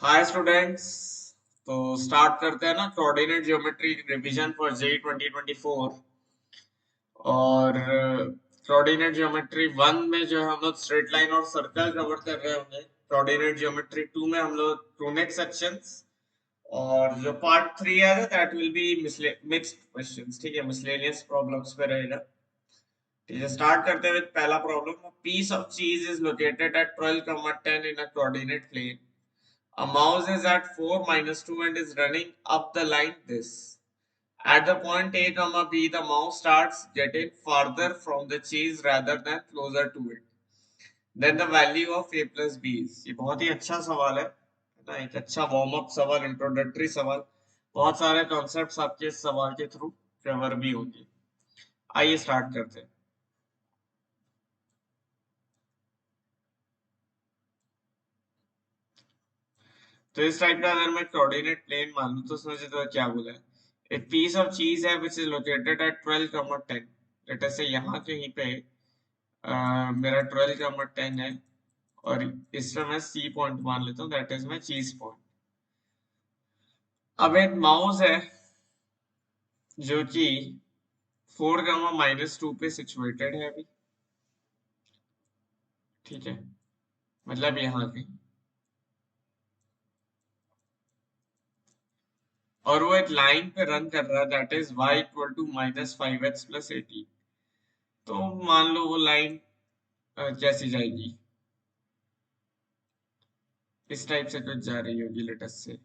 Hi students. तो start करते हैं ना coordinate geometry revision for JEE 2024। और कोऑर्डिनेट ज्योमेट्री 1 में जो है हम लोग स्ट्रेट लाइन और सर्कल कवर कर रहे होंगे। कोऑर्डिनेट ज्योमेट्री 2 में हम लोग ट्रूनेट सेक्शंस। और जो पार्ट 3 है that will be mixed questions. ठीक है, मिसलेनियस प्रॉब्लम्स पे रहेगा। ठीक है, स्टार्ट करते हैं विद पहला problem. Piece of cheese is located at 12, 10 in a coordinate plane. A mouse is at 4 minus 2 and is running up the line this. At the point A, comma B, the mouse starts getting farther from the cheese rather than closer to it. Then the value of A plus B is. ये बहुत ही अच्छा सवाल है ना, एक अच्छा warm up सवाल, introductory सवाल। बहुत सारे कॉन्सेप्ट्स आपके इस सवाल के थ्रू कवर भी होंगे। आइए स्टार्ट करते हैं। तो इस टाइप का अगर मैं कोऑर्डिनेट प्लेन मान लूं तो समझे तो क्या बोला है। एक पीस ऑफ चीज है which is located at 12, 10। Late us से यहाँ कहीं पे मेरा 12, 10 है। और इसमें मैं सी पॉइंट मान लेता हूँ, दैट इज माई चीज पॉइंट। अब एक माउस है जो कि 4, -2 पे सिचुएटेड है अभी। ठीक है, मतलब यहाँ कहीं। और वो एक लाइन पे रन कर रहा है, that is y equal to -5x + 18। तो मान लो वो लाइन कैसी जाएगी, इस टाइप से कुछ जा रही होगी। लेटस से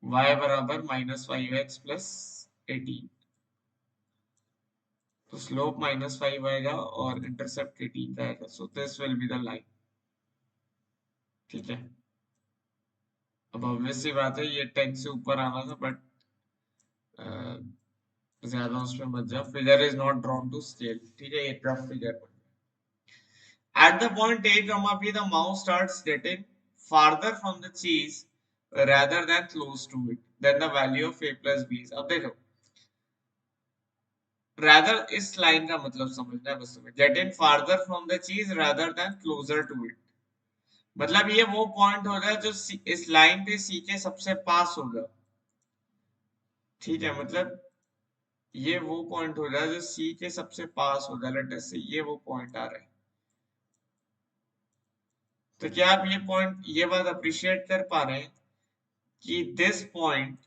y बराबर -5x + 18। तो स्लोप -5 आएगा और इंटरसेप्ट 18 का आएगा। So this will be the line. ठीक है, अब ऑब्वियस सी बात है ये 10 से ऊपर आना था, बट ज्यादा उसमें मत जाओ। Figure is not drawn to scale. ठीक है, ये रफ फिगर बन गया। At the point A, B, the mouse starts getting farther from the cheese rather than close to it. Then the value of A plus B is. अब देखो, rather इस line का मतलब समझना है बस तुम्हें। Get in farther from the cheese rather than closer to it. मतलब ये वो पॉइंट होगा जो इस लाइन पे सी के सबसे पास होगा। ठीक है, मतलब ये वो पॉइंट होगा जो सी के सबसे पास होगा। लेटर से ये वो पॉइंट आ रहा है। तो क्या आप ये पॉइंट, ये बात अप्रिशिएट कर पा रहे हैं कि दिस पॉइंट,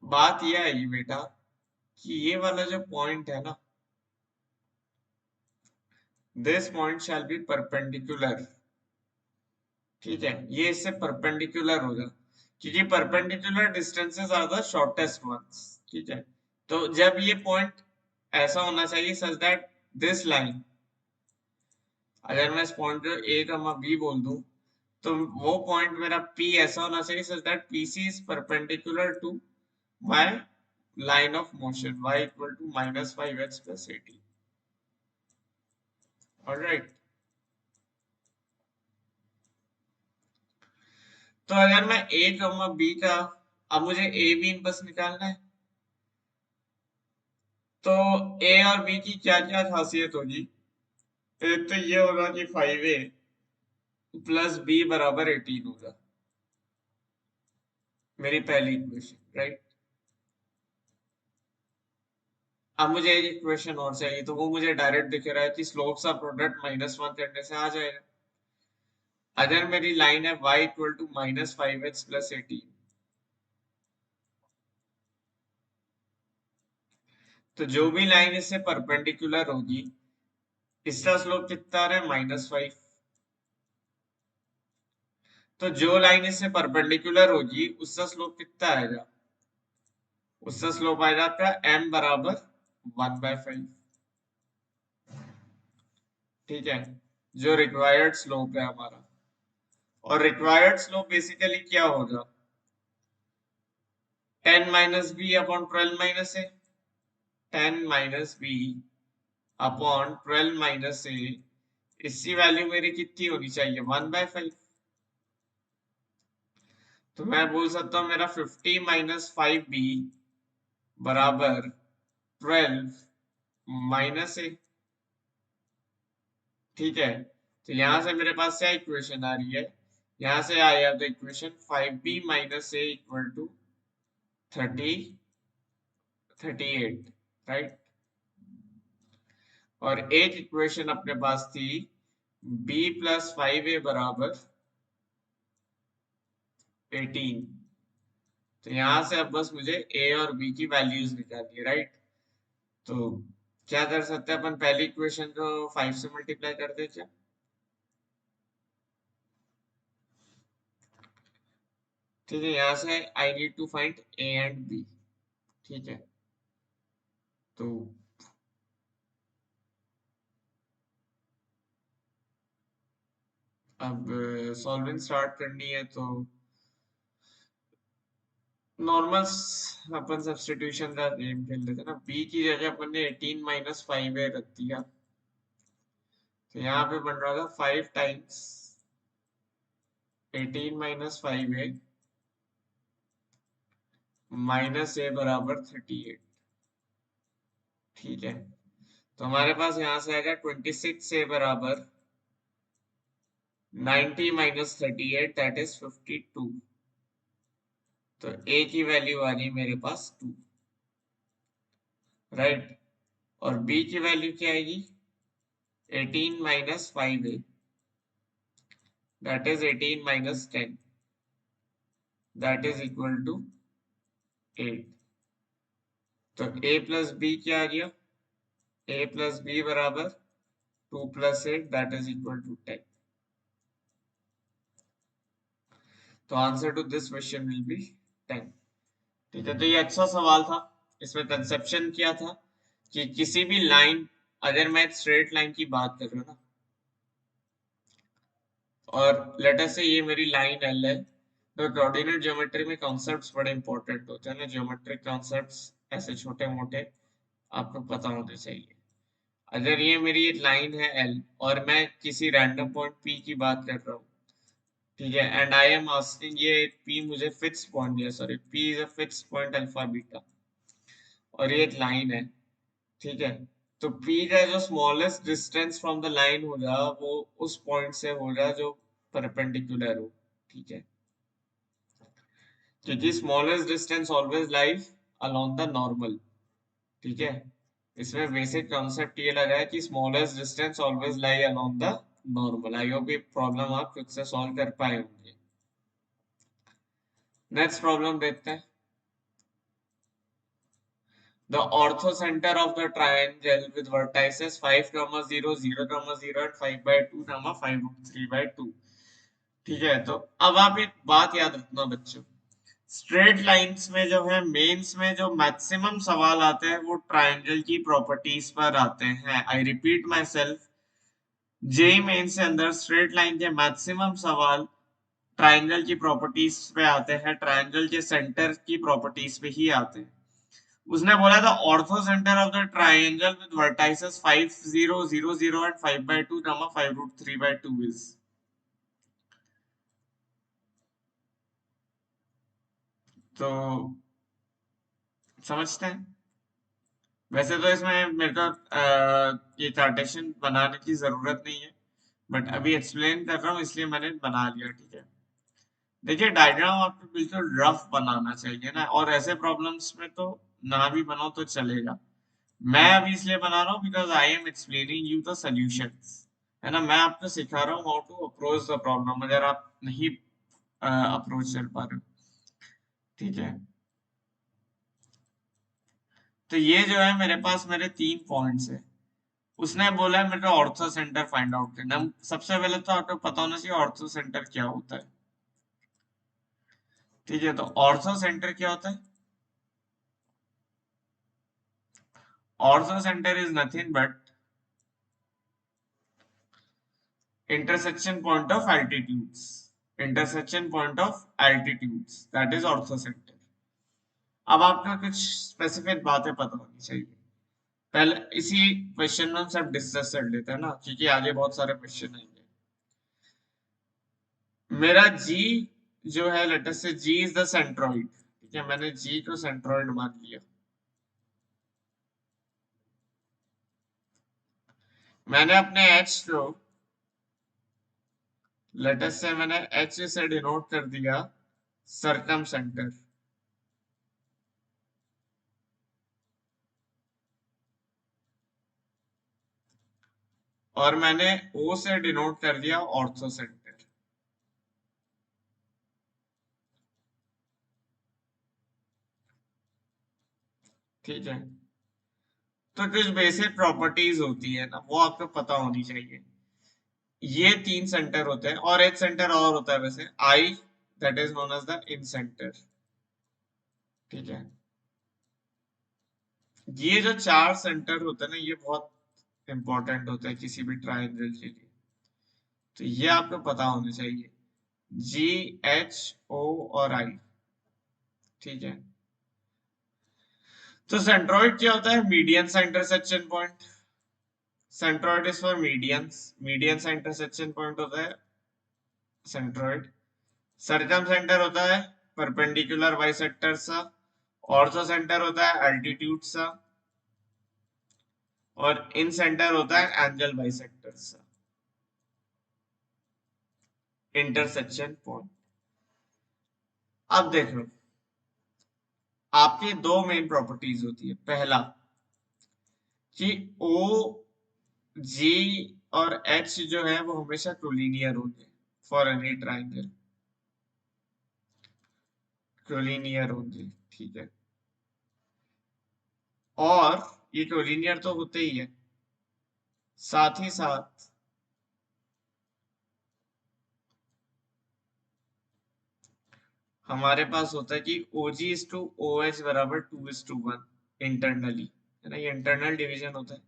बात यह आई बेटा कि ये वाला जो पॉइंट है ना, this point shall be perpendicular. ठीक है, ये इससे परपेंडिकुलर होगा क्योंकि perpendicular distances are the shortest ones. ठीक है, तो जब ये पॉइंट ऐसा होना चाहिए सच दैट दिस लाइन, अगर मैं इस पॉइंट को ए कमा बी बोल दूं तो वो पॉइंट मेरा पी ऐसा होना चाहिए such that PC is perpendicular to my line of motion y equal to -5x + 18। Alright, तो अगर मैं ए कमा बी का, अब मुझे ए बी बस निकालना है। तो ए और बी की क्या क्या खासियत होगी। एक तो ये होगा कि 5a + b बराबर 18 होगा, मेरी पहली इक्वेशन। राइट, अब मुझे एक इक्वेशन और चाहिए, तो वो मुझे डायरेक्ट दिख रहा है कि स्लोप्स का प्रोडक्ट -1 करने से आ जाएगा। अगर मेरी लाइन है y इक्वल टू -5x + 18, तो जो भी लाइन इससे परपेंडिकुलर होगी इसका स्लोप कितना आ रहा है -5। तो जो लाइन इससे परपेंडिकुलर होगी उसका स्लोप कितना आएगा, उसका स्लोप आ जाता है m बराबर 1/5। ठीक है, जो रिक्वायर्ड स्लोप है हमारा। और रिक्वायर्ड स्लोप बेसिकली क्या होगा, 10 - b/12 - a। 10 - b/12 - a, इसकी वैल्यू मेरी कितनी होनी चाहिए, 1/5। तो मैं बोल सकता हूँ मेरा 50 - 5b बराबर 12 - a। ठीक है, तो यहां से मेरे पास क्या इक्वेशन आ रही है यहां से आया the equation 5b minus a equal to 38, right. और एक इक्वेशन अपने पास थी b प्लस 5a बराबर 18। तो यहां से अब बस मुझे a और b की वैल्यूज निकालनी है, राइट। तो क्या कर सकते हैं अपन, पहली इक्वेशन को 5 से मल्टीप्लाई कर दे क्या? ठीक है, यहां से I need to find a and b। ठीक है, तो अब सॉल्विंग स्टार्ट करनी है, तो नॉर्मल अपन सब्स्टिट्यूशन का गेम खेल लेते हैं ना। b की जगह अपन ने 18 माइनस 5a रख दिया, तो यहाँ पे बन रहा था 5 times 18 minus 5a minus a बराबर 38। ठीक है, तो हमारे पास यहाँ से आएगा 26 a बराबर 90 माइनस 38, दैट इज 52। तो a की वैल्यू आ रही मेरे पास 2, राइट। और b की वैल्यू क्या आएगी? 18 minus 5a, that is 18 minus 10, that is equal to 8। तो a प्लस b क्या आ गया? a प्लस b बराबर 2 plus 8, that is equal to 10। तो answer to this question will be 10। ठीक है, तो ये अच्छा सवाल था। इसमें कंसेप्शन क्या था कि किसी भी लाइन, अगर मैं स्ट्रेट लाइन की बात कर रहा हूँ ना, और लेट अस से ये मेरी लाइन एल है, तो कोऑर्डिनेट ज्योमेट्री में कॉन्सेप्ट्स बड़े इंपॉर्टेंट होते हैं ना, ज्योमेट्रिक कॉन्सेप्ट्स ऐसे छोटे मोटे आपको पता होने चाहिए। अगर ये मेरी एक लाइन है एल और मैं किसी रैंडम पॉइंट पी की बात कर रहा हूँ, ठीक है, एंड आई एम आस्किंग ये पी मुझे फिक्स पॉइंट दिया, sorry P is a fix point alpha beta, और ये एक लाइन है, ठीक है। तो P का जो smallest distance from the line होगा वो उस पॉइंट से होगा जो परपेंडिकुलर हो, ठीक है, क्योंकि smallest distance always lies along the normal. ठीक है, इसमें बेसिक कॉन्सेप्ट ये लगा है कि smallest distance always lie along the normal. I hope ये प्रॉब्लम आप खुद से सॉल्व कर पाए होंगे। नेक्स्ट प्रॉब्लम देखते हैं। The orthocenter of the triangle with vertices 5, 0, 0, 0 and 5 by 2, 5 root 3 by 2। ठीक है, तो अब आप एक बात याद रखना बच्चों, स्ट्रेट लाइंस में जो है मेंस में जो मैक्सिमम सवाल आते हैं वो ट्रायंगल की प्रॉपर्टीज पर आते हैं। I repeat myself, JEE Main से अंदर स्ट्रेट लाइन के मैक्सिमम सवाल ट्रायंगल की प्रॉपर्टीज पे आते हैं, ट्रायंगल के सेंटर की प्रॉपर्टीज पे ही आते हैं। उसने बोला था ortho centre of the triangle with vertices 5, 0, 0, 0 and 5 by 2, 5 root 3 by 2 is. तो समझते हैं। वैसे तो इसमें मेरे को ये कार्टेशियन बनाने की जरूरत नहीं है, बट अभी एक्सप्लेन कर रहा हूँ इसलिए मैंने बना लिया। ठीक है, देखिए डायग्राम आपको बिल्कुल रफ बनाना चाहिए ना, और ऐसे प्रॉब्लम्स में तो ना भी बनाओ तो चलेगा। मैं अभी इसलिए बना रहा हूँ because I am explaining you the solutions, है ना। मैं आपको सिखा रहा हूँ how to approach the problem, अगर आप नहीं अप्रोच कर पा रहे हो। ठीक है, तो ये जो है मेरे पास मेरे 3 पॉइंट्स है। उसने बोला है मेरे को ऑर्थो सेंटर फाइंड आउट करना। सबसे पहले तो आपको पता होना चाहिए ऑर्थो सेंटर क्या होता है। ठीक है, तो ऑर्थो सेंटर क्या होता है? Ortho centre is nothing but intersection point of altitudes, intersection point of altitudes, that is ortho center। अब आपको कुछ स्पेसिफिक बातें पता होनी चाहिए। पहले इसी क्वेश्चन में हम सब डिस्कस कर लेते हैं ना, क्योंकि आगे बहुत सारे क्वेश्चन आएंगे। मेरा G जो है, लेट अस से G इज द सेंट्रोइड। ठीक है, मैंने G को सेंट्रोइड मान लिया। मैंने अपने H को लेटस से मैंने एच से डिनोट कर दिया सरकम सेंटर, और मैंने ओ से डिनोट कर दिया ऑर्थो सेंटर। ठीक है, तो कुछ बेसिक प्रॉपर्टीज होती है ना, वो आपको पता होनी चाहिए। ये तीन सेंटर होते हैं, और एक सेंटर और होता है वैसे, I, that is known as the incentre. ठीक है, ये जो चार सेंटर होते हैं ना, ये बहुत इंपॉर्टेंट होता है किसी भी ट्रायंगल के लिए, तो ये आपको पता होना चाहिए, जी, एच, ओ और आई। ठीक है, तो सेंट्रोइड क्या होता है? मीडियन सा intersection point. Centroid is for medians, median सा इंटरसेक्शन पॉइंट होता है सेंट्रोइड। सरकम सेंटर होता है परपेंडिकुलर बाइसेक्टर सा। ऑर्थो सेंटर होता है अल्टीट्यूड सा। और इन सेंटर होता है एंगल बाइसेक्टर सा, इंटरसेक्शन पॉइंट। अब देख लो, आपकी दो मेन प्रॉपर्टीज होती है। पहला कि ओ, जी और एच जो है वो हमेशा कोलिनियर होंगे फॉर एनी ट्राइंगल, कोलिनियर होंगे। ठीक है, और ये कोलिनियर तो होते ही है, साथ ही साथ हमारे पास होता है कि OG इज टू OH बराबर 2:1 इंटरनली, है ना, ये इंटरनल डिवीजन होता है।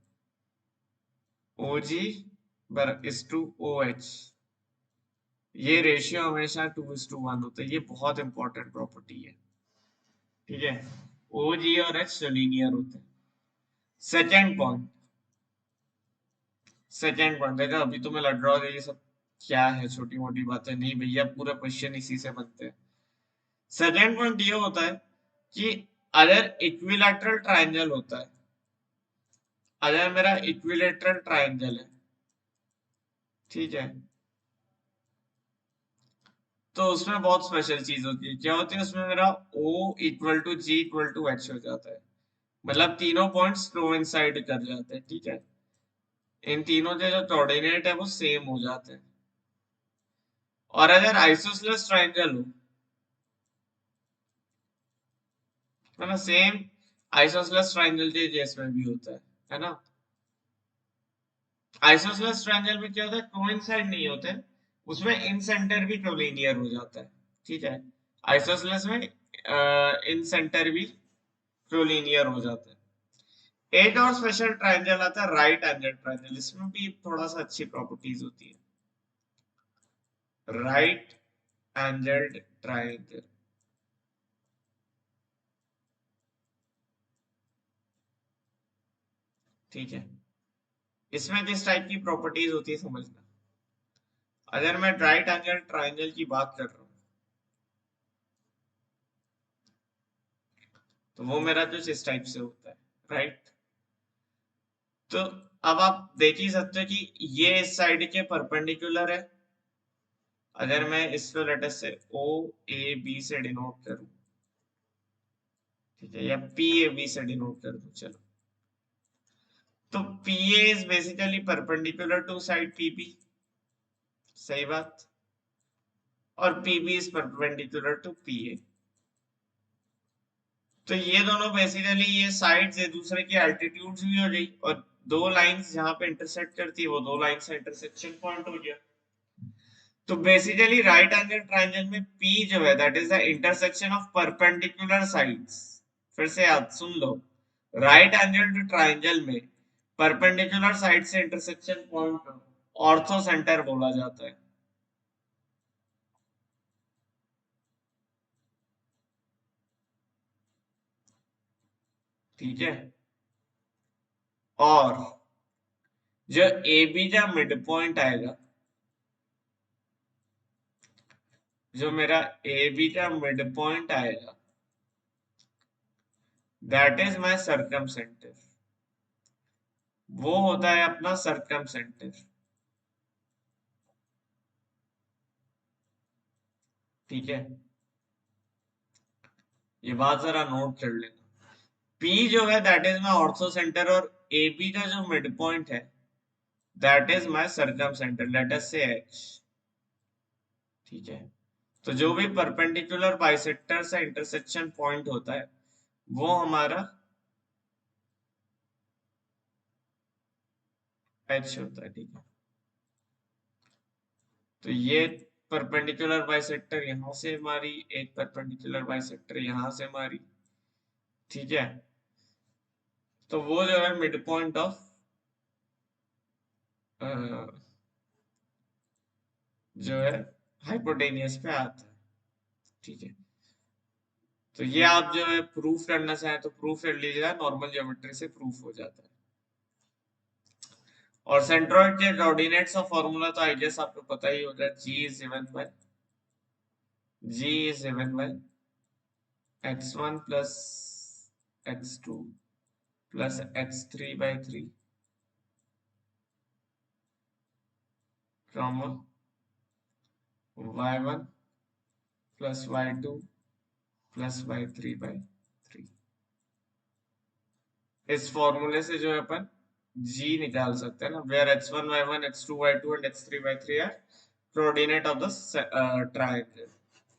OG इज टू OH, ये रेशियो हमेशा 2:1 होता है। ये बहुत इंपॉर्टेंट प्रॉपर्टी है। ठीक है, OG और H लीनियर होते हैं। सेकेंड पॉइंट, देखा, अभी तो मैं लड़ रहा हूँ ये सब क्या है, छोटी मोटी बातें नहीं भैया, पूरा क्वेश्चन इसी से बनते हैं। सेकेंड पॉइंट ये होता है कि अगर इक्विलैटरल ट्रायंगल होता है, अगर मेरा इक्विलेटरल ट्रायंगल है, ठीक है, तो उसमें बहुत स्पेशल चीज होती है। क्या होती है उसमें? मेरा O equal to G equal to H हो जाता है, मतलब तीनों पॉइंट्स कोइंसाइड कर जाते हैं। ठीक है, इन तीनों के जो कोऑर्डिनेट है वो सेम हो जाते हैं। और अगर आइसोसेलेस ट्रायंगल हो, है ना, सेम आइसोसेलेस ट्रायंगल के केस में भी होता है ना। आइसोसेलेस ट्रायंगल में क्या होता है? कोइंसाइड नहीं होते, उसमें इन सेंटर भी कोलिनियर हो जाता है। ठीक है, आइसोसेलेस में इन सेंटर भी कोलिनियर हो जाता है। एक और स्पेशल ट्रायंगल आता है राइट एंगल ट्रायंगल, इसमें भी थोड़ा सा अच्छी प्रॉपर्टीज होती है। राइट एंगल्ड ट्रायंगल, ठीक है, इसमें किस टाइप की प्रॉपर्टीज होती है समझना। अगर मैं राइट एंगल ट्रायंगल की बात कर रहा हूँ, तो वो मेरा कुछ इस टाइप से होता है, राइट। तो अब आप देख ही सकते हो कि ये इस साइड के परपेंडिकुलर है। अगर मैं इसको लेटर से OAB से डिनोट करूं, ठीक है, या PAB से डिनोट कर दूं, चलो, तो PA is basically perpendicular to side PB, सही बात, और PB is perpendicular to PA। तो ये दोनों बेसिकली ये साइड्स एक दूसरे की एल्टीट्यूड्स भी हो गई, और दो लाइंस जहां पे इंटरसेक्ट करती है वो दो लाइंस का इंटरसेक्शन पॉइंट हो गया। तो बेसिकली राइट एंगल ट्रायंगल में P जो है that is the intersection of perpendicular sides. फिर से याद सुन लो, राइट एंगल ट्रायंगल में परपेंडिकुलर साइड से इंटरसेक्शन पॉइंट ऑर्थो सेंटर बोला जाता है। ठीक है, और जो AB का मिड पॉइंट आएगा, जो मेरा AB का मिड पॉइंट आएगा, दैट इज माय सरकम सेंटर, वो होता है अपना सरकम सेंटर। ठीक है, ये बात जरा नोट कर लेना। पी जो है that is my orthocentre, और ए बी का जो मिड पॉइंट है that is my circumcentre, let us say H. ठीक है, तो जो भी परपेंडिकुलर बाइसेक्टर से इंटरसेक्शन पॉइंट होता है वो हमारा एच होता है। ठीक है, तो ये परपेंडिकुलर बाइसेक्टर यहां से मारी, एक परपेंडिकुलर बाइसेक्टर यहां से मारी। ठीक है, तो वो जो है मिड पॉइंट ऑफ जो है हाइपोटेनियस पे आता है। ठीक है, तो ये आप जो है प्रूफ करना चाहें तो प्रूफ कर लीजिएगा, नॉर्मल ज्योमेट्री से प्रूफ हो जाता है। और सेंट्रोइड के कोऑर्डिनेट्स का फॉर्मूला तो आई गेस आपको पता ही होगा, g is given by x1 plus x2 plus x3 by 3 comma y1 plus y2 plus y3 by 3। इस फॉर्मूले से जो है अपन g निकाल सकते हैं ना, where x1 y1 x2 y2 and x3 y3 are coordinate of the triangle।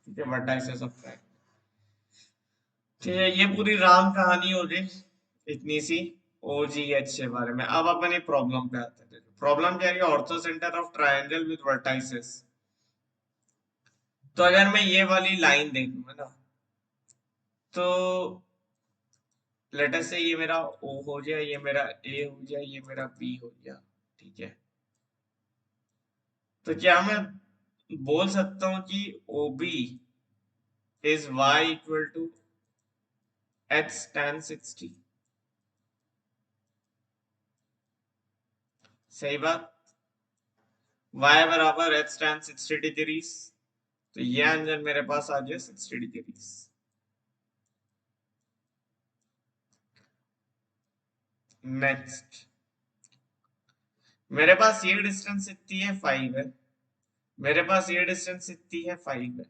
ठीक है, vertices of triangle। ठीक है, ये पूरी राम कहानी हो गई इतनी सी OGH के बारे में। अब अपन ये प्रॉब्लम पे आते हैं। प्रॉब्लम क्या है, ortho centre of triangle with vertices. तो अगर मैं ये वाली लाइन देखूं है ना, तो लेट अस से ये मेरा O हो जाए, ये मेरा A हो जाए, ये मेरा B हो गया। ठीक है, तो क्या मैं बोल सकता हूँ कि OB is Y equal to H tan 60? सही बात, Y बराबर H tan 60 डिग्रीज, तो ये एंगल मेरे पास आ गया 60 डिग्रीज। नेक्स्ट, मेरे पास ये डिस्टेंस इतनी है 5 है, मेरे पास ये डिस्टेंस इतनी है 5 है।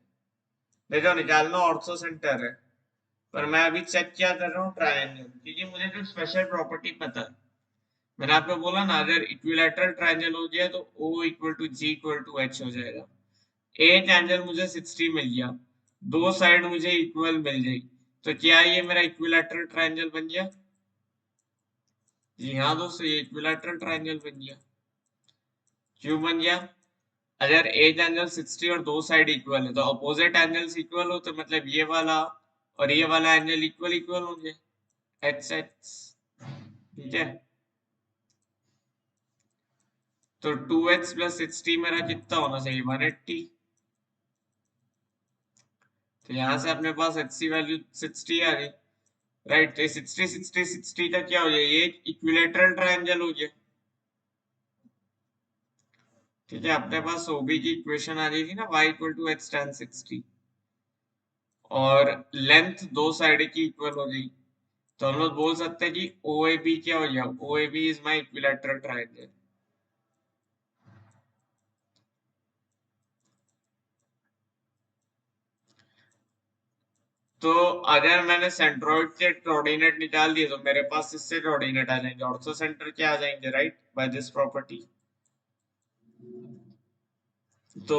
देखो निकालना ऑर्थो सेंटर है, पर मैं अभी चेक क्या कर रहा हूँ, ट्रायंगल, क्योंकि मुझे जो स्पेशल प्रॉपर्टी पता है, मैंने आपको बोला ना, अगर इक्विलैटरल ट्रायंगल हो गया तो O equal to G equal to H हो जाएगा। एक एंगल मुझे 60 मिल गया, दो साइड मुझे इक्वल मिल गई, तो क्या ये मेरा इक्विलैटरल ट्रायंगल बन गया? जी हाँ दोस्तों, ये इक्विलैटरल ट्रायंगल बन गया। क्यों बन गया? अगर एक एंगल 60 और दो साइड इक्वल है तो अपोजिट एंगल्स इक्वल हो, तो मतलब ये वाला और ये वाला एंगल इक्वल इक्वल होंगे, एच एच। ठीक है, तो 2h प्लस 60 मेरा कितना होना चाहिए, 180। तो यहाँ से अपने पास h की वैल्यू 60 आ गई, राइट। तो 60 60 60 का क्या हो गया, ये इक्विलेटरल ट्रायंगल हो गया। ठीक है, अपने पास OB की इक्वेशन आ रही थी ना, y equal to h tan 60, और लेंथ दो साइड की इक्वल हो गई, तो हम लोग बोल सकते हैं कि OAB क्या हो गया, OAB is my equilateral triangle. तो अगर मैंने सेंट्रोइड के कोऑर्डिनेट निकाल दिए तो मेरे पास इससे कोऑर्डिनेट आ जाएंगे, ऑर्थो सेंटर के आ जाएंगे, राइट, बाय दिस प्रॉपर्टी। तो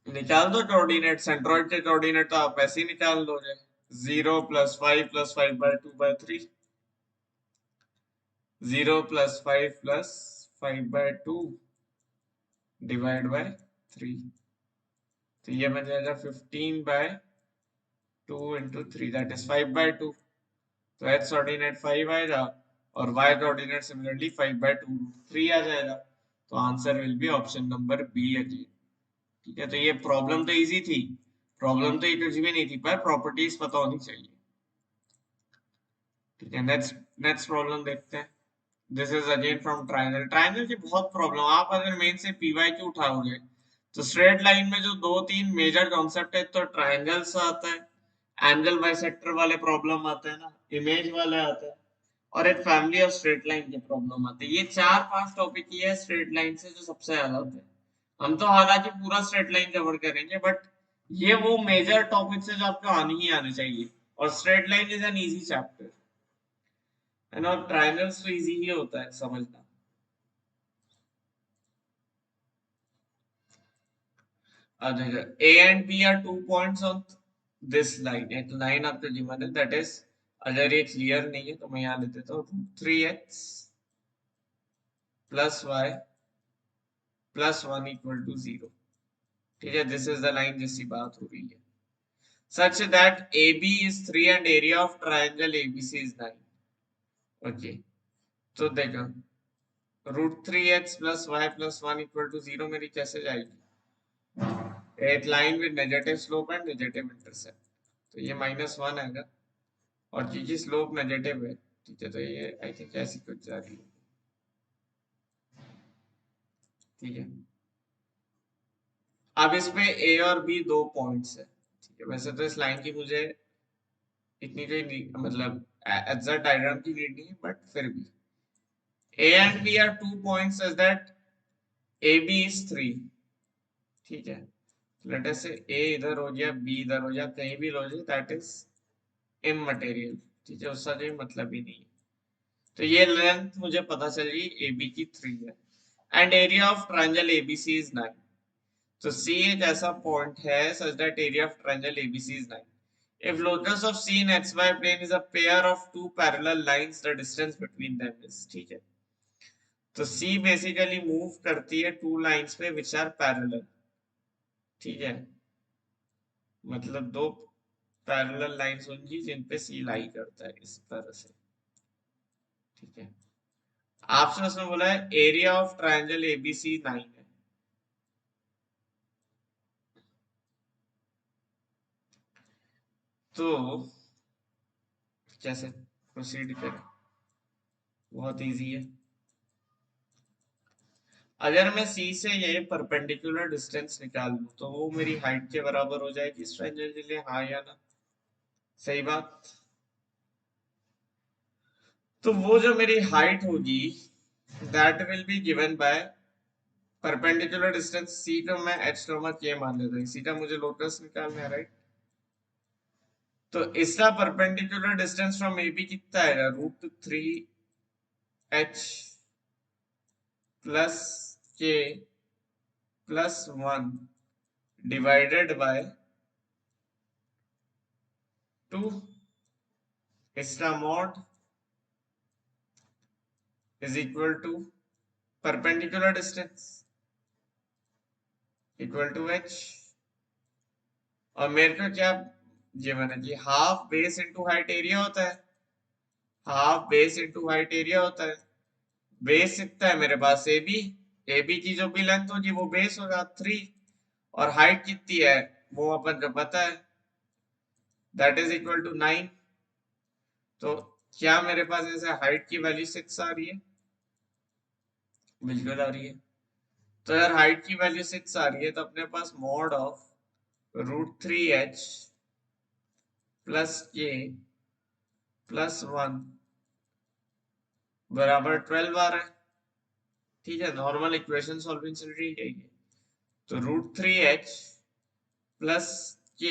निकाल दो कोऑर्डिनेट, सेंट्रोइड के कोऑर्डिनेट तो आप ऐसे ही निकाल दोगे, 0 plus 5 by 2 by 3, 0 plus 5 plus 5 by 2 divide by 3, तो ये बन जाएगा 15 by 2 into 3, that is 5 by 2। तो x कोऑर्डिनेट 5 आएगा और y कोऑर्डिनेट सिमिलरली 5 बाय 2 3 आ जाएगा। तो answer will be option number b again. ठीक है, तो ये प्रॉब्लम तो इजी थी, प्रॉब्लम तो ये कुछ भी नहीं थी, पर प्रॉपर्टीज पता होनी चाहिए। ठीक है, नेक्स्ट नेक्स्ट प्रॉब्लम देखते हैं। This is again from triangle. Triangle की बहुत प्रॉब्लम, आप अगर मेन से PYQ उठाओगे तो स्ट्रेट लाइन में जो दो तीन मेजर कॉन्सेप्ट है, तो ट्रायंगल्स आता है, एंगल बाइसेक्टर वाले प्रॉब्लम आते हैं ना, इमेज वाले आते हैं, और एक फैमिली ऑफ स्ट्रेट लाइन की प्रॉब्लम आती है। ये चार पांच टॉपिक ही है स्ट्रेट लाइन से जो सबसे ज्यादा होते हैं। हम तो हालांकि पूरा स्ट्रेट लाइन कवर करेंगे, बट ये वो मेजर टॉपिक्स है जो आपको आने ही आने चाहिए, और straight line is an easy chapter है ना, और ट्रायंगल्स तो इजी ही होता है समझना। अब देखो A and B are 2 points on this line, एक लाइन आपको गिवन है, दैट इज, अगर ये क्लियर नहीं है तो मैं यहाँ लिख देता हूँ 3x plus y plus 1 equal to 0। ठीक है, दिस इज द लाइन जिसकी बात हो रही है, such that AB is 3 and area of triangle ABC is 9। Okay, तो देखो √3x plus y plus 1 equal to 0 मेरी कैसे जाएगी, एक line with negative slope and negative intercept, तो ये -1 आएगा, और क्योंकि स्लोप नेगेटिव है, ठीक है, तो ये आई थिंक ऐसी कुछ जा रही है। ठीक है, अब इस पे ए और बी दो पॉइंट्स है। ठीक है, वैसे तो इस लाइन की मुझे इतनी कोई मतलब एग्जैक्ट डायग्राम की नीड नहीं है, बट फिर भी A and B are 2 points such that AB is 3। ठीक है, लेट अस से A इधर हो गया, B इधर हो गया, कहीं भी लो जाए, दैट इज इममटेरियल। ठीक है, उसका कोई मतलब ही नहीं है। तो ये लेंथ मुझे पता चल गई AB की 3 है, and area of triangle ABC is 9। तो C एक ऐसा पॉइंट है such that area of triangle ABC is 9। If locus of C in XY plane is a pair of two parallel lines, the distance between them is। ठीक है, तो C basically move करती है two lines पे which are parallel. ठीक है, मतलब दो पैरेलल लाइंस होंगी जिन पे C लाई करता है इस तरह से। ठीक है, आपसे उसने बोला है एरिया ऑफ ट्रायंगल एबीसी 9 है। तो कैसे प्रोसीड करें, बहुत इजी है। अगर मैं C से ये परपेंडिकुलर डिस्टेंस निकाल लूं तो वो मेरी हाइट के बराबर हो जाएगी इस ट्रायंगल के लिए, हाँ या ना, सही बात। तो वो जो मेरी हाइट होगी that will be given by perpendicular distance C को मैं h k मान लेता हूँ, C का मुझे लोकस निकालना है, राइट। तो इसका परपेंडिकुलर डिस्टेंस फ्रॉम AB कितना है, √3h plus k plus 1 divided by 2, इसका mod is equal to perpendicular distance equal to h, और मेरे को क्या गिवन है कि half base into height area होता है, half base into height area होता है। बेस कितना है मेरे पास AB, AB की जो भी लेंथ होगी वो बेस होगा 3, और हाइट कितनी है वो अपन को पता है, दैट इज इक्वल टू 9। तो क्या मेरे पास ऐसे हाइट की वैल्यू 6 आ रही है, बिल्कुल आ रही है। तो यार हाइट की वैल्यू 6 आ रही है, तो अपने पास mod of √3h plus k plus 1 बराबर 12 आ रहा है। ठीक है, नॉर्मल इक्वेशन सॉल्विंग चल रही है ये। तो √3h प्लस k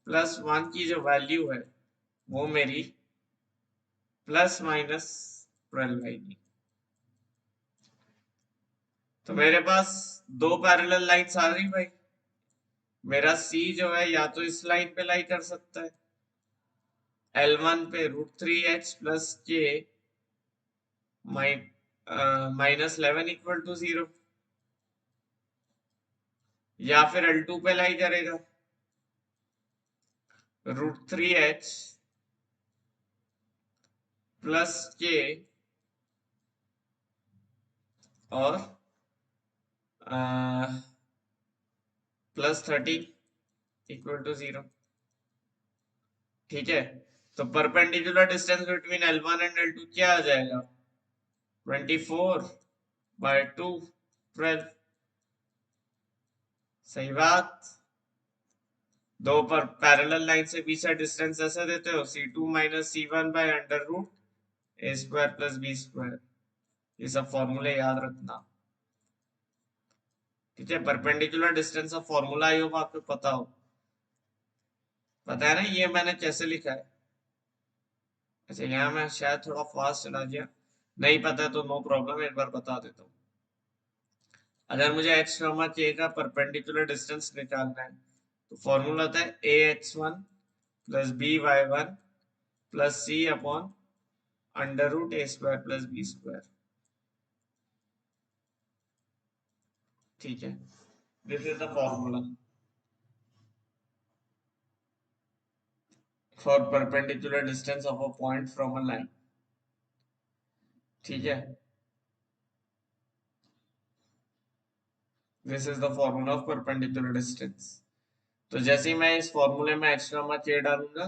प्लस 1 की जो वैल्यू है वो मेरी प्लस माइनस 12 आएगी। तो मेरे पास दो पैरेलल लाइंस आ गई भाई। मेरा C जो है या तो इस लाइन पे लाई कर सकता है L1 पे √3h plus k minus 11 equal to 0, या फिर L2 पे लाई करेगा √3h प्लस k और प्लस 13 इक्वल टू 0। ठीक है, तो perpendicular distance between L1 and L2 क्या आ जाएगा, 24 बाय 2 12। सही बात। दो पर पैरेलल लाइन से पीछे डिस्टेंस ऐसे देते हो C2 minus C1 by under root A square plus B square. ये सब फॉर्मूले याद रखना। ठीक है। परपेंडिकुलर डिस्टेंस का फॉर्मूला आई होगा आपको पता हो, पता है ना ये मैंने कैसे लिखा है। अच्छा यहाँ मैं शायद थोड़ा फास्ट चला गया, नहीं पता तो नो प्रॉब्लम, एक बार बता देता हूँ। अगर मुझे एच कॉमा के का परपेंडिकुलर डिस्टेंस निकालना है तो फॉर्मूला होता है A X one plus B Y one plus C upon under root A square plus B square. ठीक है, this is the formula for perpendicular distance of a point from a line. ठीक है, this is the formula of perpendicular distance. तो जैसे ही मैं इस फॉर्मूले में एक्स कॉमा के डालूंगा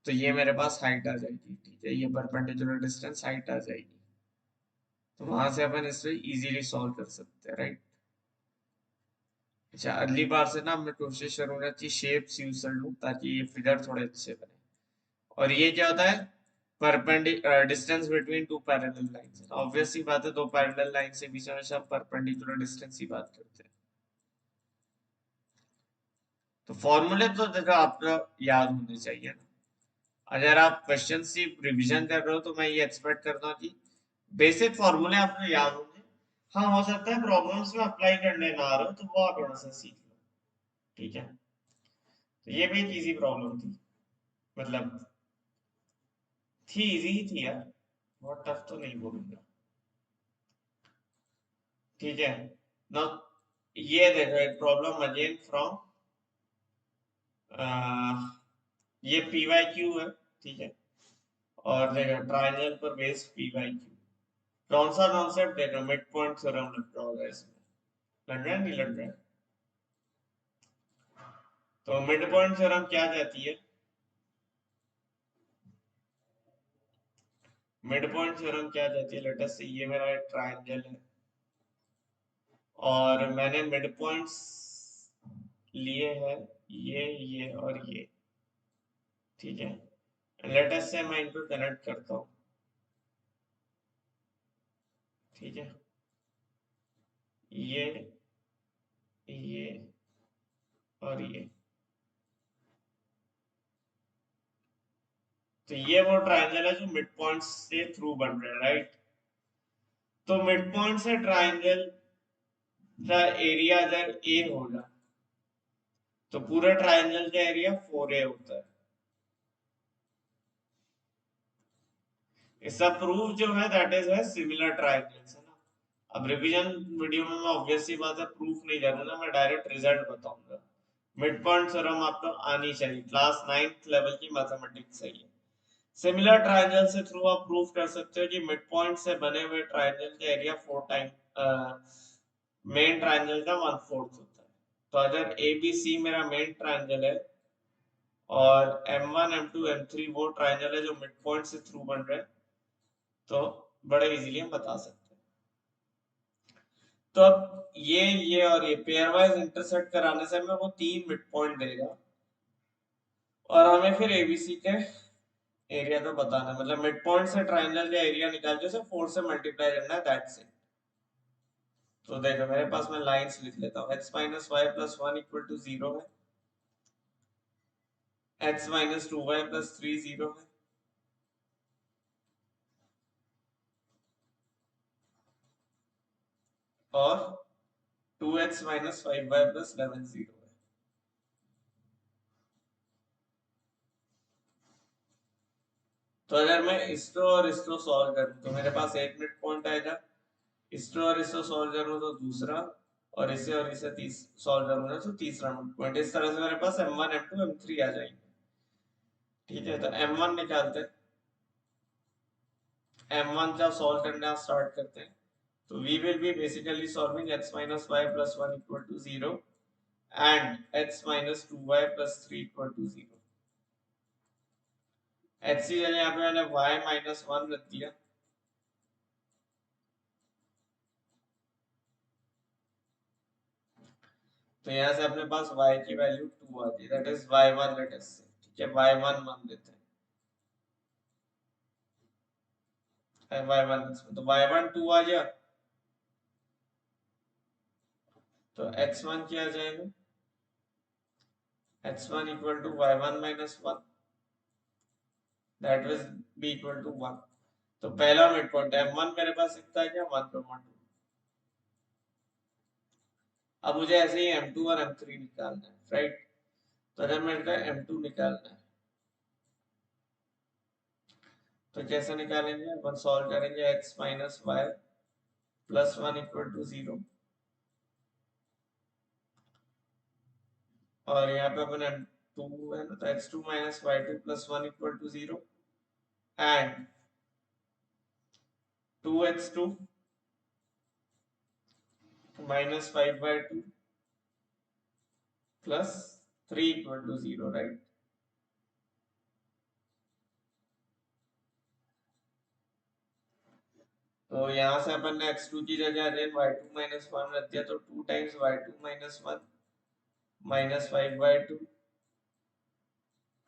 तो ये मेरे पास हाइट आ जाएगी। ठीक है, ये परपेंडिकुलर डिस्टेंस हाइट आ जाएगी, तो वहां से अपन इसे इजीली सॉल्व कर सकते हैं, राइट। अच्छा, अगली बार से ना मैं कोशिश करूंगा कि शेप्स यूज कर लूं ताकि ये फिगर थोड़े अच्छे बने। और ये क्या होता है, perpendicular distance between two parallel lines. Obvious सी बात है, दो पैरेलल लाइन से बीच में हम परपेंडिकुलर डिस्टेंस की बात करते हैं। तो फॉर्मूले तो देखो आपको याद होने चाहिए ना। अगर आप क्वेश्चन की रिवीजन कर रहे हो तो मैं ये एक्सपेक्ट करता हूँ कि बेसिक फॉर्मूले आपको याद होंगे। हाँ, हो सकता है प्रॉब्लम्स में अप्लाई करने ना आ रहे हो तो वो आप थोड़ा सा सीख लो। ठीक है, तो ये भी एक इजी प्रॉब्लम थी, मतलब थी, इजी ही थी यार, बहुत टफ तो नहीं बोलूंगा। ठीक है ना, ये देखो एक प्रॉब्लम अगेन फ्रॉम, ये पी वाई क्यू है। ठीक है, और देखो ट्राइंगल पर बेस्ड पी वाई क्यू। कौन सा कॉन्सेप्ट देखो, मिड पॉइंट थ्योरम लग रहा होगा इसमें, लग रहा है नहीं लग रहा है। तो मिड पॉइंट थ्योरम क्या कहती है, मिड पॉइंट थ्योरम क्या कहती है, लेट अस से ये मेरा एक ट्रायंगल है और मैंने मिड पॉइंट्स लिए हैं, ये और ये। ठीक है, लेट अस से मैं इनको कनेक्ट करता हूँ। ठीक है, ये और ये, तो ये वो ट्रायंगल है जो मिड पॉइंट से थ्रू बन रहा है, राइट। तो मिड पॉइंट से ट्रायंगल का एरिया अगर ए होगा तो पूरा ट्रायंगल का एरिया 4a होता है। इसका प्रूफ जो है दैट इज है सिमिलर ट्रायंगल्स, है ना। अब रिवीजन वीडियो में मैं ऑब्वियस सी बात है प्रूफ नहीं करूंगा, मैं डायरेक्ट रिजल्ट बताऊंगा। मिड पॉइंट थ्योरम आपको आनी चाहिए, क्लास 9th लेवल की मैथमेटिक्स है ये। सिमिलर ट्रायंगल से थ्रू आप प्रूफ कर सकते हो कि मिड पॉइंट से बने हुए ट्रायंगल का एरिया 4 टाइम मेन ट्रायंगल का 1/4 होता है। तो अगर ए बी सी मेरा मेन ट्रायंगल है और M1 M2 M3 वो ट्रायंगल है जो मिड पॉइंट से थ्रू बन रहा है, तो बड़े इजीली हम बता सकते हैं। तो अब ये और ये पेयर वाइज इंटरसेक्ट कराने से हमें वो 3 मिड पॉइंट देगा और हमें फिर एबीसी के एरिया तो बताना है, मतलब मिड पॉइंट से ट्रायंगल का एरिया निकाल के उसे 4 से मल्टीप्लाई करना है, दैट्स इट। तो देखो मेरे पास मैं लाइंस लिख लेता हूँ, x minus y plus one equal to 0 है, x minus two y plus 3 0 है, और 2x माइनस 5y प्लस 11 0 है। तो अगर मैं इसको और इसको सॉल्व करूं तो मेरे पास एक मिड पॉइंट आएगा, इसको और इसको सॉल्व करूं तो दूसरा, और इसे और इसे सॉल्व करूंगा तो तीसरा मिड पॉइंट। इस तरह से मेरे पास M1 M2 M3 आ जाएंगे। ठीक है, तो M1 निकालते हैं, M1 का सॉल्व करना स्टार्ट करते हैं। तो we will be basically solving x minus y plus 1 equal to 0 and x minus 2y plus 3 equal to 0। x की जगह यहाँ पे मैंने y minus 1 रख दिया, तो यहाँ से अपने पास y की वैल्यू 2 आ गई, that is y1 late us से। ठीक है, y1 मान लेते हैं y1, तो y1 2 आ गया। तो x1 क्या आ जाएगा, x1 equal to y1 minus 1, that will be equal to 1। तो पहला मिड पॉइंट m1 मेरे पास कितना है क्या, 1,2। अब मुझे ऐसे ही m2 और m3 निकालना है, राइट। तो अगर मेरे को m2 निकालना है तो कैसे निकालेंगे, अपन सॉल्व करेंगे x minus y plus 1 equal to 0, और यहाँ पे अपन m2 है ना, तो x2 minus y2 plus 1 equal to 0 and 2x2 minus 5/2 plus 3 equal to 0, right. तो यहाँ से अपन ने x2 की जगह अगर y2 माइनस 1 रख दिया, तो 2 times y2 minus 1 minus 5/2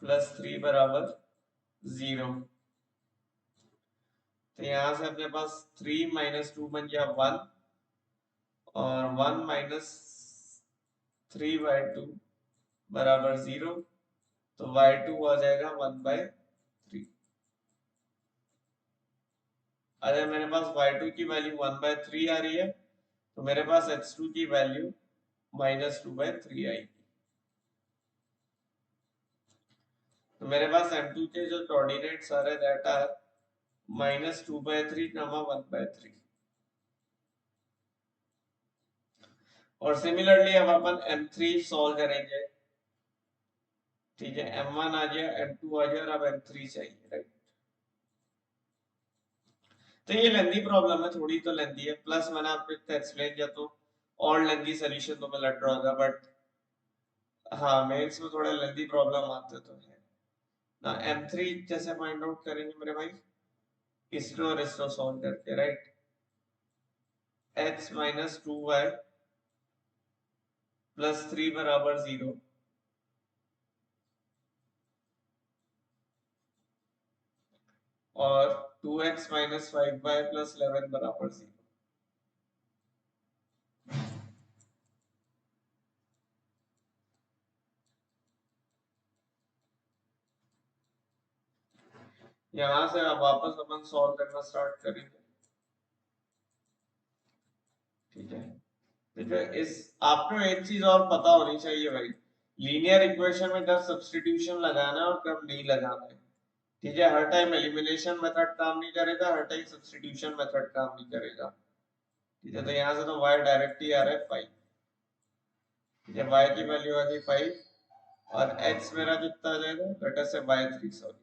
plus 3 बराबर 0। तो यहाँ से अपने पास 3 माइनस 2 बन गया 1, और 1 माइनस 3/2 बराबर 0। तो y2 आ जाएगा 1/3। अगर मेरे पास y2 की वैल्यू 1/3 आ रही है, तो मेरे पास x2 की वैल्यू -2/3 आएगी। तो मेरे पास m2 के जो कोऑर्डिनेट्स आ रहे दैट आर -2/3, 1/3। और सिमिलरली अब अपन m3 सॉल्व करेंगे, ठीक है। m1 आ गया, m2 आ गया, और अब m3 चाहिए, राइट। तो ये लेंदी प्रॉब्लम है, थोड़ी तो लेंदी है, प्लस मैंने आपको इतना एक्सप्लेन किया, तो और लेंदी सोल्यूशन तो मैं लड़ रहा होगा, बट हाँ मेंस में थोड़ा लेंदी प्रॉब्लम आते तो है ना। m3 कैसे फाइंड आउट करेंगे मेरे भाई, इसरो और इसरो सॉल्व करके, right. x minus 2y plus 3 बराबर 0, और 2x माइनस 5y प्लस 11 बराबर 0। यहाँ से अब वापस अपन सॉल्व करना स्टार्ट करेंगे, ठीक है। देखिए इस आपको एक चीज और पता होनी चाहिए भाई, लीनियर इक्वेशन में कब सब्स्टिट्यूशन लगाना है और कब नहीं लगाना है, ठीक है। हर टाइम एलिमिनेशन मेथड काम नहीं करेगा, हर टाइम सब्स्टिट्यूशन मेथड काम नहीं करेगा, ठीक है। तो यहाँ से तो y डायरेक्ट ही आ रहा है 5, ठीक है। y की वैल्यू आ गई 5, और x मेरा कितना आ जाएगा, लेट अस से y3, सॉरी।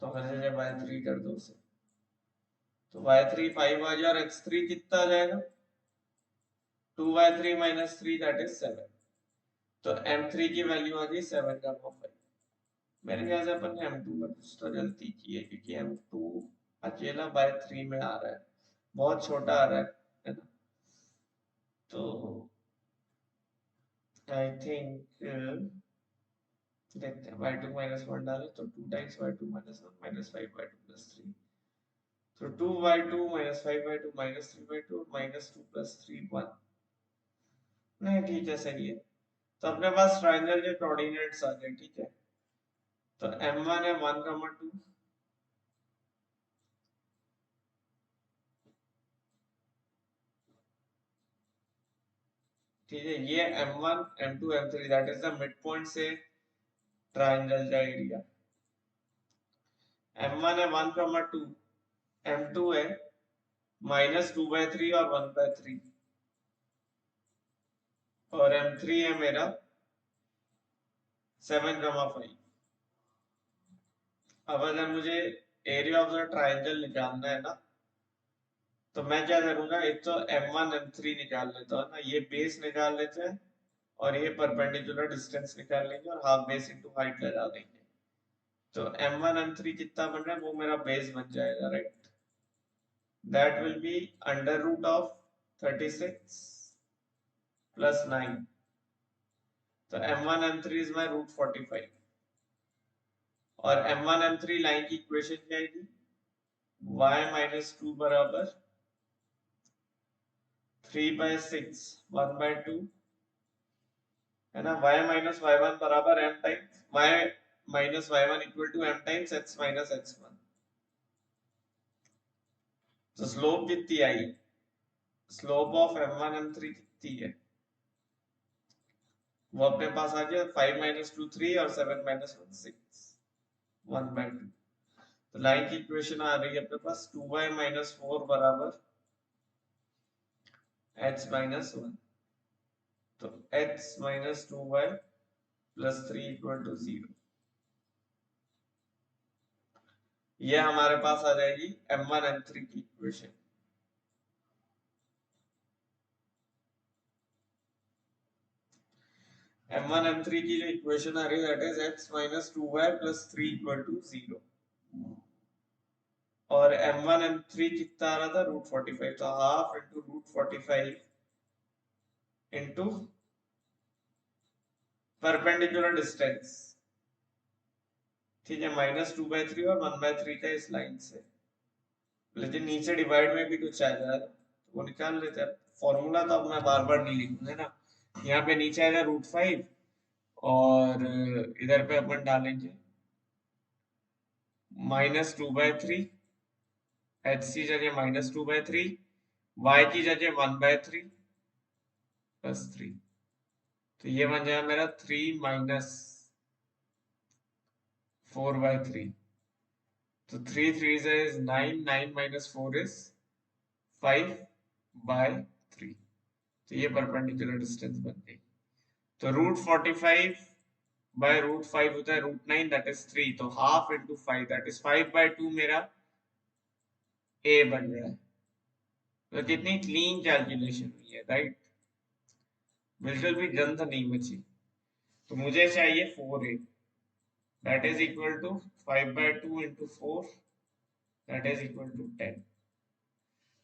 तो फिर से y3 कर दो उसे, तो y3 5 आ जाए, और x3 कितना आ जाएगा, 2y3 माइनस 3 दैट इज 7। तो m3 की वैल्यू आ गई 7/5। मेरे ख्याल से अपन ने m2 में कुछ तो गलती की है, क्योंकि m2 अकेला बाय 3 में आ रहा है, बहुत छोटा आ रहा है ना। तो आई थिंक देखते हैं, y2 माइनस 1 डाले तो 2 times y2 minus 1 minus 5/2 plus 3, तो 2y2 minus 5/2 minus 3/2 minus 2 plus 3 1। नहीं ठीक है, सही है। तो अपने पास ट्रायंगल के कोऑर्डिनेट्स आ गए, ठीक है। तो m1 है 1,2, ठीक है। ये m1 m2 m3 that is the mid point से ट्रायंगल का एरिया। m1 है 1,2, m2 है -2/3 और 1/3, और m3 है मेरा 7,5। अब अगर मुझे एरिया ऑफ द ट्रायंगल निकालना है ना, तो मैं क्या करूंगा, एक तो m1 m3 निकाल लेता हूँ ना, ये बेस निकाल लेते हैं, और ये परपेंडिकुलर डिस्टेंस निकाल लेंगे, और हाफ बेस इनटू हाइट लगा देंगे। तो m1 m3 कितना बन रहा है, वो मेरा बेस बन जाएगा, right. That will be under root of 36 प्लस 9। तो m1 m3 is my root 45, और m1 m3 लाइन की इक्वेशन क्या आएगी, y-2 बराबर 3/6 1/2 है ना। y माइनस y1 बराबर m times y minus y1 equal to m times x minus x1। तो स्लोप कितनी आई, स्लोप ऑफ m1 m3 कितनी है, वो अपने पास आ गया 5 - 2 3 और 7 - 1 6 1/2। तो लाइन की इक्वेशन आ रही है अपने पास 2y - 4 बराबर h - 1। तो x - 2y + 3 = 0। ये हमारे पास आ जाएगी m1 m3 की इक्वेशन। m1 m3 की जो इक्वेशन आ रही है दैट इज x - 2y + 3 = 0। और m1 m3 कितना आ रहा था, √45। तो half into √45 into perpendicular distance, ठीक है, -2/3 और 1/3 का इस लाइन से। लेकिन नीचे डिवाइड में भी कुछ आ जाए तो वो निकाल लेते हैं। फॉर्मूला तो अब मैं बार बार नहीं लिखूंगा ना। यहाँ पे नीचे आएगा √5 और इधर पे अपन डालेंगे -2/3, h की जगह -2/3, y की जगह 1/3 + 3। तो ये बन जाएगा मेरा 3 - 4/3। तो 3 3 is 9, 9 - 4 is 5/3। तो ये परपेंडिकुलर डिस्टेंस बन गई। तो √45 बाय √5 होता है √9 दैट इज 3। तो हाफ इंटू 5 दैट इज 5/2 मेरा a बन रहा है। तो कितनी क्लीन कैलकुलेशन हुई है, राइट, बिल्कुल भी गंद नहीं बची। तो मुझे चाहिए 4a that is equal to 5/2 into 4 that is equal to 10।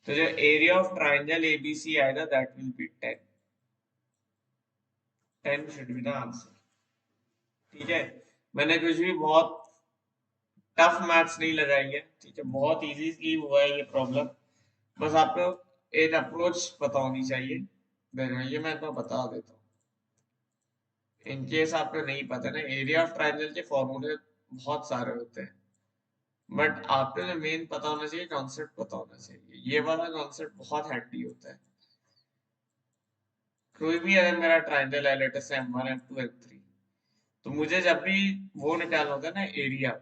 तो जो एरिया ऑफ ट्राइंगल एबीसी आएगा that will be 10। 10 should be the answer. ठीक है, मैंने कुछ भी बहुत टफ मैथ्स नहीं लगाई है, ठीक है, बहुत इजीली हुआ है ये प्रॉब्लम। बस आपको एक अप्रोच पता होनी चाहिए। देखो ये मैं तो बता देता हूँ इन केस आपको नहीं पता ना, एरिया ऑफ ट्रायंगल के फॉर्मूले बहुत सारे होते हैं, बट आपको जो मेन पता होना चाहिए, कॉन्सेप्ट पता होना चाहिए। ये वाला कॉन्सेप्ट बहुत हैंडी होता है। कोई भी अगर मेरा ट्रायंगल है let us m1 m2 m3, तो मुझे जब भी वो निकालना होता है ना एरिया,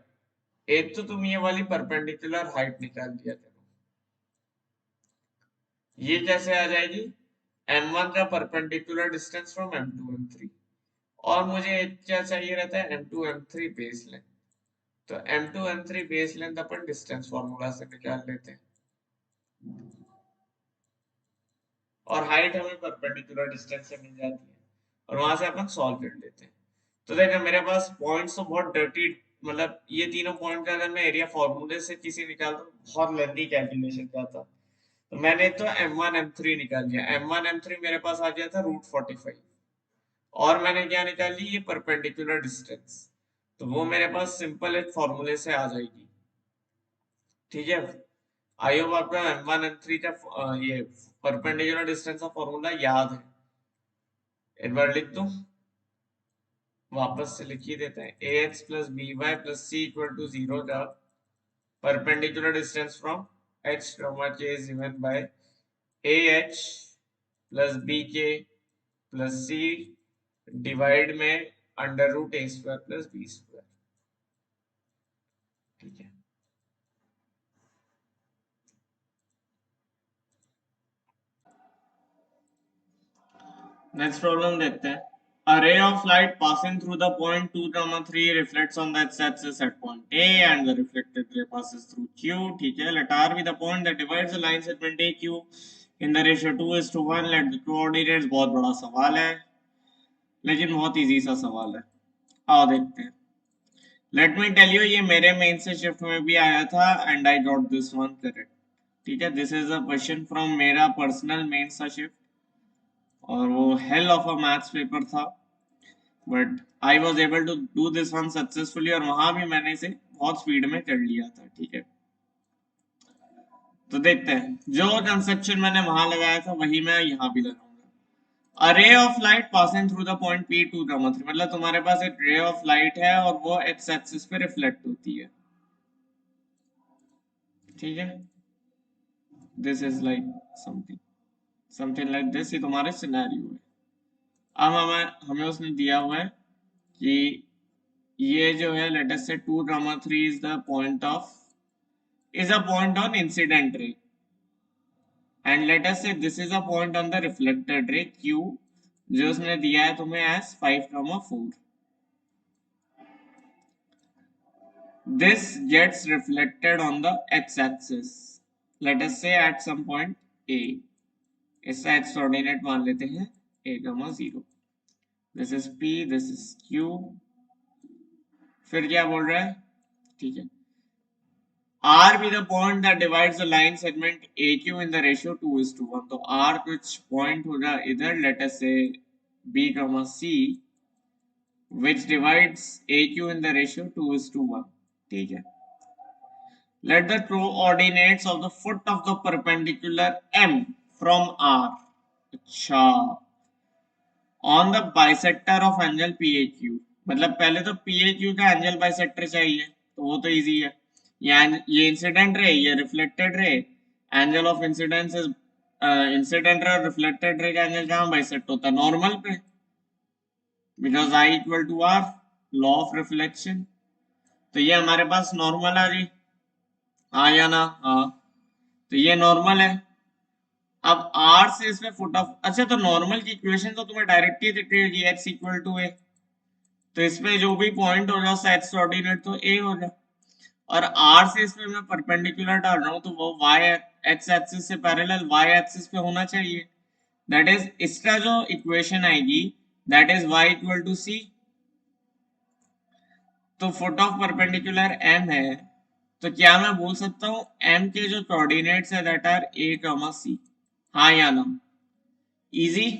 एक तो तुम ये वाली परपेंडिकुलर हाइट निकाल लिया करो। ये कैसे आ जाएगी, m1 का perpendicular distance from m2 m3, और मुझे क्या चाहिए रहता है m2 m3 बेस लेंथ। तो m2 m3 बेस लेंथ अपन डिस्टेंस फॉर्मूला से निकाल लेते हैं, और हाइट हमें परपेंडिकुलर डिस्टेंस से मिल जाती है, और वहां से अपन सॉल्व कर लेते हैं। तो देखो मेरे पास पॉइंट्स तो बहुत डर्टी, मतलब ये तीनों पॉइंट का अगर मैं एरिया फॉर्मूले से किसी निकालता हूँ बहुत लेंथी कैलकुलेशन जाता। तो मैंने तो m1 m3 निकाल लिया। m1 m3 मेरे पास आ गया था √45, और मैंने क्या निकाल ली, ये परपेंडिकुलर डिस्टेंस। तो वो मेरे पास सिंपल एक फॉर्मूले से आ जाएगी। ठीक है, आई होप आपका m1 m3 का ये परपेंडिकुलर डिस्टेंस का फॉर्मूला याद है। एक बार लिख दूं, वापस से लिख ही देते हैं। ax + by + c = 0 का perpendicular distance from h, k is given by ah + bk + c divide में √a² + b²। ठीक है, नेक्स्ट प्रॉब्लम देखते हैं। A ray of light passing through the point 2, 3 reflects on the x-axis at point A and the reflected ray passes through Q. ठीक है, let R be the point that divides the line segment AQ in the ratio 2:1. Let the coordinates, बहुत बड़ा सवाल है लेकिन बहुत easy सा सवाल है, आओ देखते हैं। लेट मी टेल यू, ये मेरे मेन से शिफ्ट में भी आया था and I got this one correct. ठीक है, this is a question from मेरा पर्सनल मेन सा शिफ्ट, और वो hell of a maths paper था, but I was able to do this one successfully, और वहां भी मैंने इसे बहुत स्पीड में कर लिया था। ठीक है, तो देखते हैं, जो कंसेप्शन मैंने वहां लगाया था वही मैं यहाँ भी लगाऊंगा। A ray of light passing through the point P 2, मतलब तुम्हारे पास एक रे ऑफ लाइट है और वो एक्स एक्सिस पे रिफ्लेक्ट होती है, ठीक है। This is like something something like this, ये तुम्हारे सिनेरियो है। अब हमें हमें उसने दिया हुआ है कि ये जो है लेट अस से 2, 3 is a point on incident ray, and let us say this is a point on the reflected ray Q, जो उसने दिया है तुम्हें as 5, 4. This gets reflected on the x-axis. Let us say at some point A. इसका x coordinate मान लेते हैं a, 0. This is P, this is Q. फिर क्या बोल रहा है, ठीक है, R be the point that divides the line segment AQ in the ratio 2:1. तो R कुछ point होगा इधर, let us say B, C, which divides AQ in the ratio 2:1. ठीक है. Let the coordinates of the foot of the perpendicular M from R, अच्छा, on the bisector of angle PAQ. मतलब पहले तो PAQ का angle bisector चाहिए, तो वो तो इजी है। ये इंसिडेंट रे, ये reflected ray, angle of incidence is incident ray और रिफ्लेक्टेड रे का एंगल कहाँ बाइसेक्ट होता है, नॉर्मल पे, because I equal to R, law of reflection. तो ये हमारे पास नॉर्मल आ गई, हाँ या ना, हाँ, तो ये नॉर्मल है। अब R से इसमें फुट ऑफ, अच्छा, तो नॉर्मल की इक्वेशन तो तुम्हें डायरेक्ट ही दिख रही है कि x इक्वल टू ए, तो इसमें जो भी पॉइंट होगा उसका x कोऑर्डिनेट तो a होगा, और R से इसमें मैं परपेंडिकुलर डाल रहा हूँ तो वो y x एक्सिस से पैरेलल y एक्सिस पे होना चाहिए। दैट इज इसका जो इक्वेशन आएगी that is y equal to c। तो फुट ऑफ परपेंडिकुलर m है, तो क्या मैं बोल सकता हूँ m के जो कोऑर्डिनेट्स है दैट आर a, c, हाँ या ना, इजी,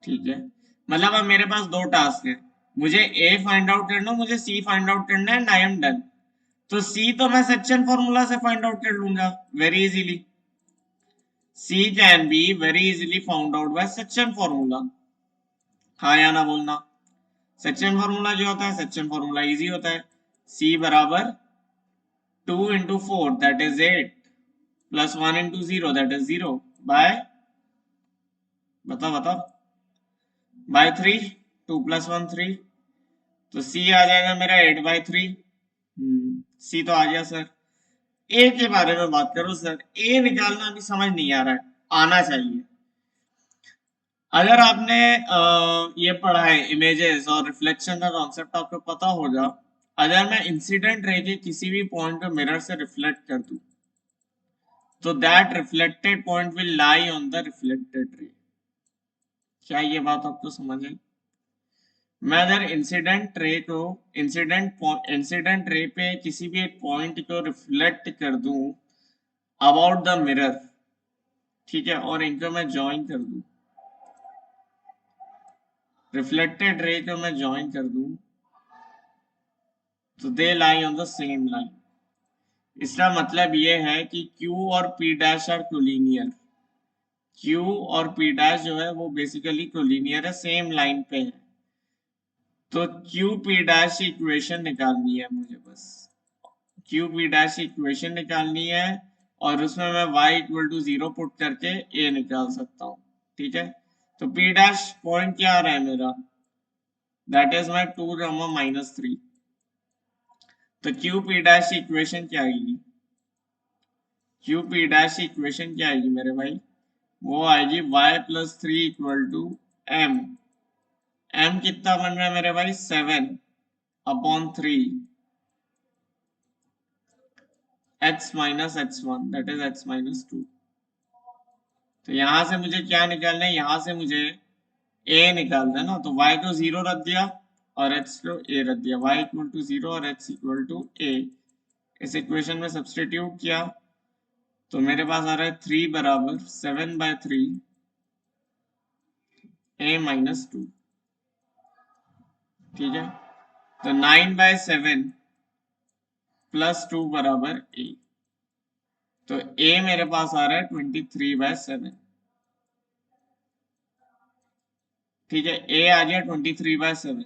ठीक है। मतलब अब मेरे पास दो टास्क है, मुझे ए फाइंड आउट करना, मुझे सी फाइंड आउट करना है, एंड आई एम डन। तो सी तो मैं सेक्शन फॉर्मूला से फाइंड आउट कर लूंगा very easily, C can be very easily found out by section formula, हाँ या ना बोलना। सेक्शन फॉर्मूला जो होता है, सेक्शन फॉर्मूला इजी होता है, सी बराबर 2 इंटू 4 that is 8 plus 1 into 0 that is 0 by, बताओ बताओ, बाय 3, 2 प्लस 1 3, तो सी आ जाएगा मेरा 8/3। सी तो आ गया सर। ए के बारे में बात करो सर, ए निकालना अभी समझ नहीं आ रहा है, आना चाहिए। अगर आपने ये पढ़ा है इमेजेस और रिफ्लेक्शन का कॉन्सेप्ट आपको पता होगा, अगर मैं इंसिडेंट रे के किसी भी पॉइंट को मिरर से रिफ्लेक्ट कर दूं तो that reflected point will lie on the reflected ray. क्या ये बात आपको समझ आई? मैं अगर इंसिडेंट रे पे किसी भी एक पॉइंट को रिफ्लेक्ट कर दूं अबाउट द मिरर, ठीक है, और इनको मैं ज्वाइन कर दूं, रिफ्लेक्टेड रे को मैं ज्वाइन कर दूं, तो they lie on the same line. इसका मतलब ये है कि Q और P dash are collinear, Q और P डैश जो है वो बेसिकली कोलिनियर है, सेम लाइन पे है। तो Q P डैश की इक्वेशन निकालनी है मुझे, बस Q P डैश की इक्वेशन निकालनी है, और उसमें मैं y इक्वल टू 0 पुट करके a निकाल सकता हूँ, ठीक है। तो P डैश पॉइंट क्या आ रहा है मेरा, दैट इज माई 2, -3। तो क्यू पी डैश इक्वेशन क्या आएगी, क्यू पी डैश इक्वेशन क्या आएगी मेरे भाई, वो आएगी y+3 equal to m। m कितना बन रहा है मेरे भाई, 7/3 x-x1 दैट इज x-2। तो यहां से मुझे क्या निकालना है, यहां से मुझे a निकालना है ना, तो y को 0 रख दिया और x को a रख दिया, y इक्वल टू 0 और x इक्वल टू a। इस इक्वेशन में सब्सटीट्यूट किया तो मेरे पास आ रहा है 3 बराबर 7/3 a-2, ठीक है। तो 9/7 +2 बराबर a। तो ए मेरे पास आ रहा है 23/7। ठीक है, ए आ गया 23/7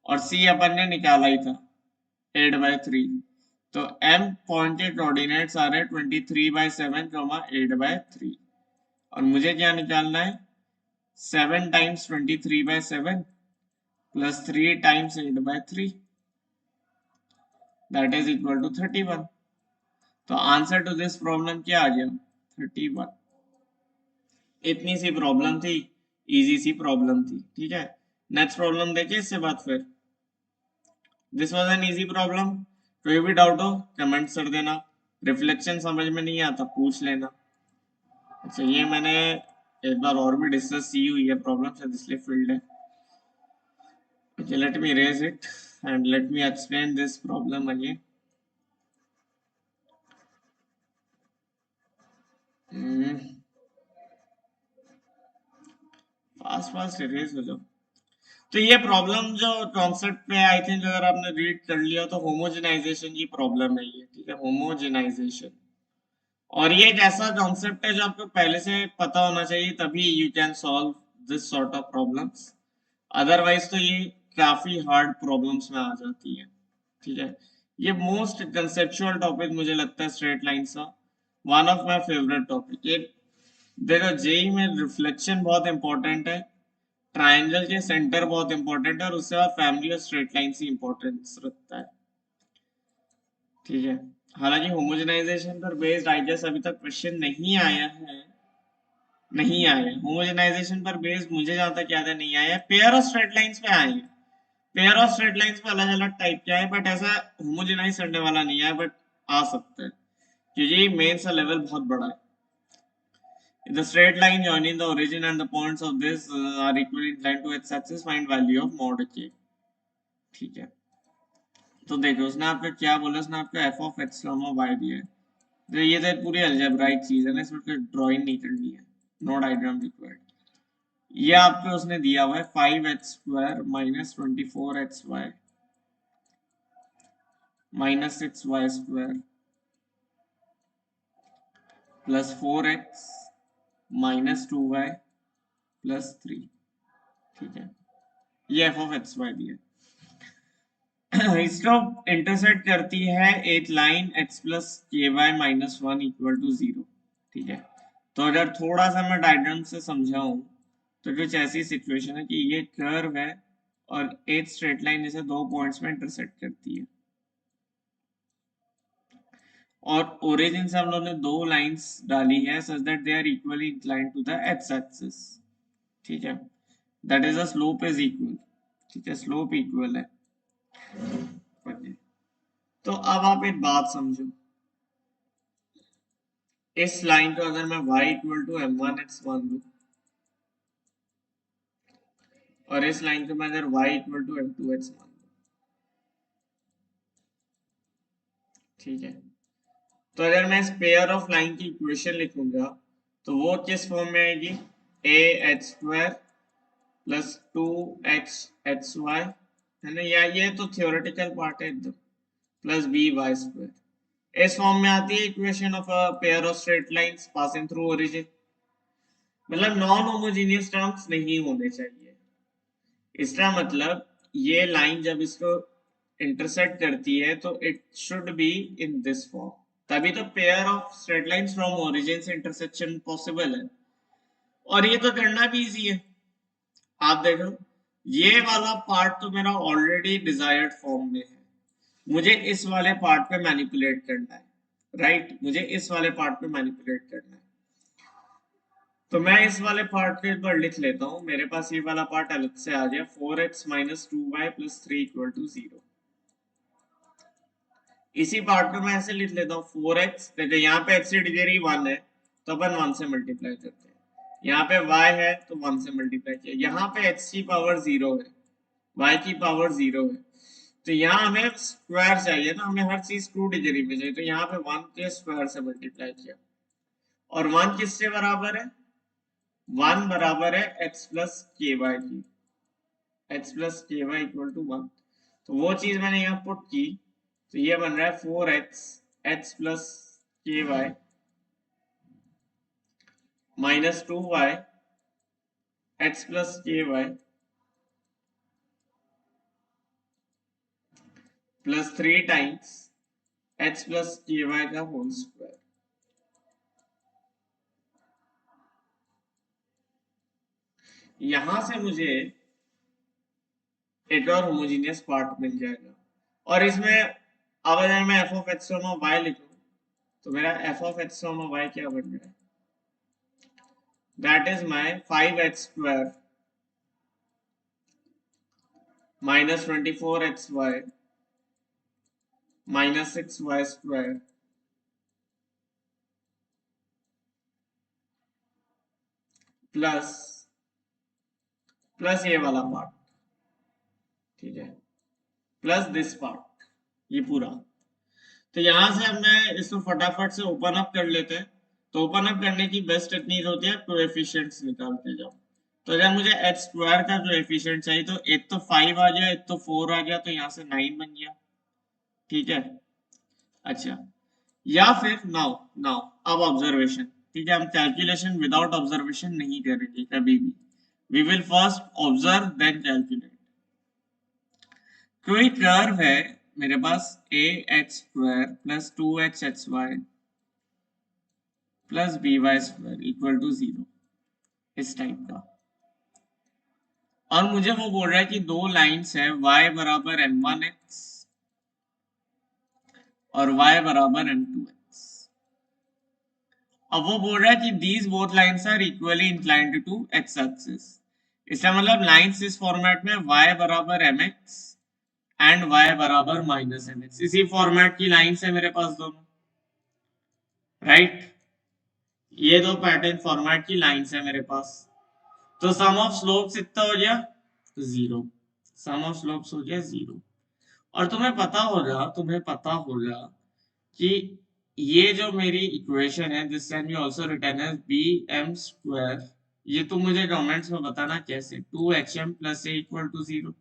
और सी अपन ने निकाला ही था 8/3। तो m पॉइंट के कोऑर्डिनेट्स आ रहे हैं 23/7 8/3। और मुझे क्या निकालना है, 7 times 23/7 plus 3 times 8/3, that is equal to 31। तो आंसर टू दिस प्रॉब्लम क्या आ गया, 31। इतनी सी प्रॉब्लम थी, इजी सी प्रॉब्लम थी। ठीक है, नेक्स्ट प्रॉब्लम देखिए इससे बाद फिर। This was an easy problem. कोई भी डाउट हो कमेंट कर देना, रिफ्लेक्शन समझ में नहीं आता पूछ लेना। अच्छा, ये मैंने एक बार और भी डिस्कस की हुई है प्रॉब्लम, शायद इसलिए फील्ड है। Okay, let me erase it and let me explain this problem again. Fast fast erase हो जाओ। तो ये प्रॉब्लम जो कॉन्सेप्ट पे आई थिंक अगर आपने रीड कर लिया तो होमोजेनाइजेशन की प्रॉब्लम है ये। ठीक है, होमोजेनाइजेशन। और ये एक ऐसा कॉन्सेप्ट है जो आपको पहले से पता होना चाहिए, तभी you can solve this sort of problems. Otherwise तो ये काफी हार्ड प्रॉब्लम्स में आ जाती है। ठीक है, ये मोस्ट कंसेप्चुअल टॉपिक मुझे लगता है स्ट्रेट लाइन का, one of my favourite topic. ये देखो, जेई में रिफ्लेक्शन बहुत इंपॉर्टेंट है, ट्रायंगल के सेंटर बहुत इंपॉर्टेंट है, और उससे बाद फैमिली और स्ट्रेट लाइन से इंपॉर्टेंस रखता है। ठीक है, हालांकि होमोजेनाइजेशन पर बेस्ड आई गेस अभी तक क्वेश्चन नहीं आया है, नहीं आया है होमोजेनाइजेशन पर बेस्ड, मुझे जहां तक याद है नहीं आया है। पेयर और स्ट्रेट लाइंस पे आए हैं, पेयर और स्ट्रेट लाइंस पे अलग अलग टाइप के है, बट ऐसा होमोजेनाइज करने वाला नहीं है, बट आ सकता है क्योंकि मेन सा लेवल बहुत बड़ा है। The straight line joining the origin and the points of this are equally inclined to its axis, find value of mod k। ठीक है, तो देखो उसने आपका क्या बोला, उसने आपका एफ ऑफ एक्स वाई दिया है। तो ये तो पूरी अलजेब्राइक चीज है ना, इसमें कोई ड्राइंग नहीं करनी है, नो डायग्राम रिक्वायर्ड। ये आपको उसने दिया हुआ है 5x² minus 24xy minus 6y² plus 4x minus 2y plus 3। ठीक है, ये एफ ऑफ एक्स वाई दिया। इसको इंटरसेक्ट करती है एक लाइन x प्लस के वाई माइनस 1 इक्वल टू 0। ठीक है, तो अगर थोड़ा सा मैं डायग्राम से समझाऊं तो कुछ ऐसी सिचुएशन है कि ये कर्व है और एक स्ट्रेट लाइन इसे दो पॉइंट्स में इंटरसेक्ट करती है, और ओरिजिन से हम लोगों ने दो लाइंस डाली है such that they are equally inclined to the x axis. ठीक है, that is a slope is equal. ठीक है, स्लोप इक्वल है। तो अब आप एक बात समझो, इस लाइन को अगर मैं y इक्वल टू m1x मान लूं, और इस लाइन को मैं अगर y इक्वल टू m2x मान लूं, ठीक है, तो अगर मैं इस पेयर ऑफ लाइन की इक्वेशन लिखूंगा तो वो किस फॉर्म में आएगी, ax² प्लस 2xxy, है ना, या ये तो थियोरेटिकल पार्ट है एकदम, प्लस by²। इस फॉर्म में आती है equation of a pair of straight lines passing through origin. मतलब नॉन होमोजेनियस टर्म्स नहीं होने चाहिए। इसका मतलब ये लाइन जब इसको इंटरसेक्ट करती है तो it should be in this form, तभी तो pair of straight lines from origin से इंटरसेक्शन पॉसिबल है। और ये तो करना भी इजी है। आप देखो, ये वाला पार्ट तो मेरा ऑलरेडी डिजायर्ड फॉर्म में है, मुझे इस वाले पार्ट पे मैनिपुलेट करना है, राइट, मुझे इस वाले पार्ट पे मैनिपुलेट करना है। तो मैं इस वाले पार्ट के ऊपर लिख लेता हूँ, मेरे पास ये वाला पार्ट अलग से आ गया, 4x minus 2y plus 3 equal to 0। इसी पार्ट को मैं ऐसे लिख लेता हूँ 4x, देखो यहाँ पे x की डिग्री 1 है तो अपन 1 से मल्टीप्लाई करते हैं, यहाँ पे y है तो 1 से मल्टीप्लाई किया, यहाँ पे x की पावर 0 है, y की पावर 0 है, तो यहाँ हमें स्क्वायर चाहिए ना, हमें हर चीज 2 डिग्री में चाहिए, तो यहाँ पे 1 के स्क्वायर से मल्टीप्लाई किया। और 1 किससे बराबर है, 1 बराबर है x प्लस के वाई की, x प्लस के वाई इक्वल टू 1। तो वो चीज मैंने यहाँ पुट की, तो ये बन रहा है 4x x प्लस के Y -2y x plus ky plus 3 times h plus ky का होल स्क्वायर। यहां से मुझे एक और होमोजीनियस पार्ट मिल जाएगा, और इसमें अब अगर मैं एफ ऑफ एक्स वाई लिखूं तो मेरा एफ ऑफ एक्स वाई क्या बन जाए, that is my 5x² minus 24xy minus 6y² plus plus ये वाला पार्ट, ठीक है, प्लस दिस पार्ट, ये पूरा। तो यहां से अब मैं इसको फटाफट से ओपन अप कर लेते हैं। तो ओपन अप करने की बेस्ट टेक्निक होती है कोएफिशिएंट्स निकालते जाओ। तो अगर मुझे एच स्क्वायर का कोएफिशिएंट चाहिए तो एक तो 5 आ गया, एक तो 4 आ गया, तो यहाँ से 9 बन गया, ठीक है। अच्छा, या फिर नाउ नाउ अब ऑब्जर्वेशन, ठीक है, हम कैलकुलेशन विदाउट ऑब्जर्वेशन नहीं करेंगे कभी भी। We will first observe then calculate. कोई कर्व है मेरे पास A X square plus 2h X Y plus B Y square equal to 0, इस टाइप का। और मुझे वो बोल रहा है कि दो लाइंस है y बराबर m1x और y बराबर m2x। अब वो बोल रहा है कि these both lines are equally inclined to x axis। इसका मतलब लाइंस इस फॉर्मेट में y बराबर mx एंड y बराबर माइनस mx, इसी फॉर्मेट की लाइंस है मेरे पास दोनों, राइट। ये दो पैटर्न फॉर्मेट की लाइंस है मेरे पास। तो सम ऑफ स्लोप्स इतना हो गया 0, सम ऑफ स्लोप्स हो गया 0। और तुम्हें पता होगा कि ये जो मेरी इक्वेशन है this can be also written as bm², ये तुम मुझे कमेंट्स में बताना कैसे, 2hm plus A equal to 0।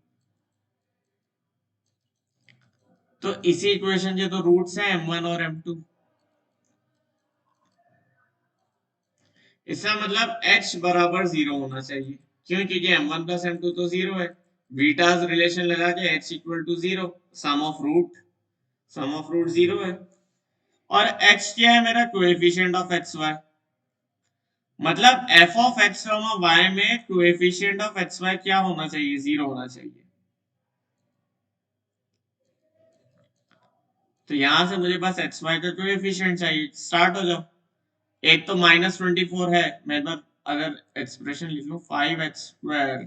तो इसी इक्वेशन के तो रूट्स हैं m1 और m2। इसका मतलब h बराबर 0 होना चाहिए, क्यों, क्योंकि m1 प्लस m2 तो 0 है। बीटाज रिलेशन लगा के h equal to 0, sum of root 0 है। और h क्या है मेरा, कोएफिशिएंट ऑफ एक्स वाई। मतलब f ऑफ एक्स वाई में कोएफिशिएंट ऑफ एक्स वाई क्या होना चाहिए, 0 होना चाहिए। तो यहां से मुझे बस एक्स वाई का कोएफिशिएंट चाहिए, स्टार्ट हो जाओ। एक तो -24 है, मैं अगर एक्सप्रेशन लिख लूं 5x²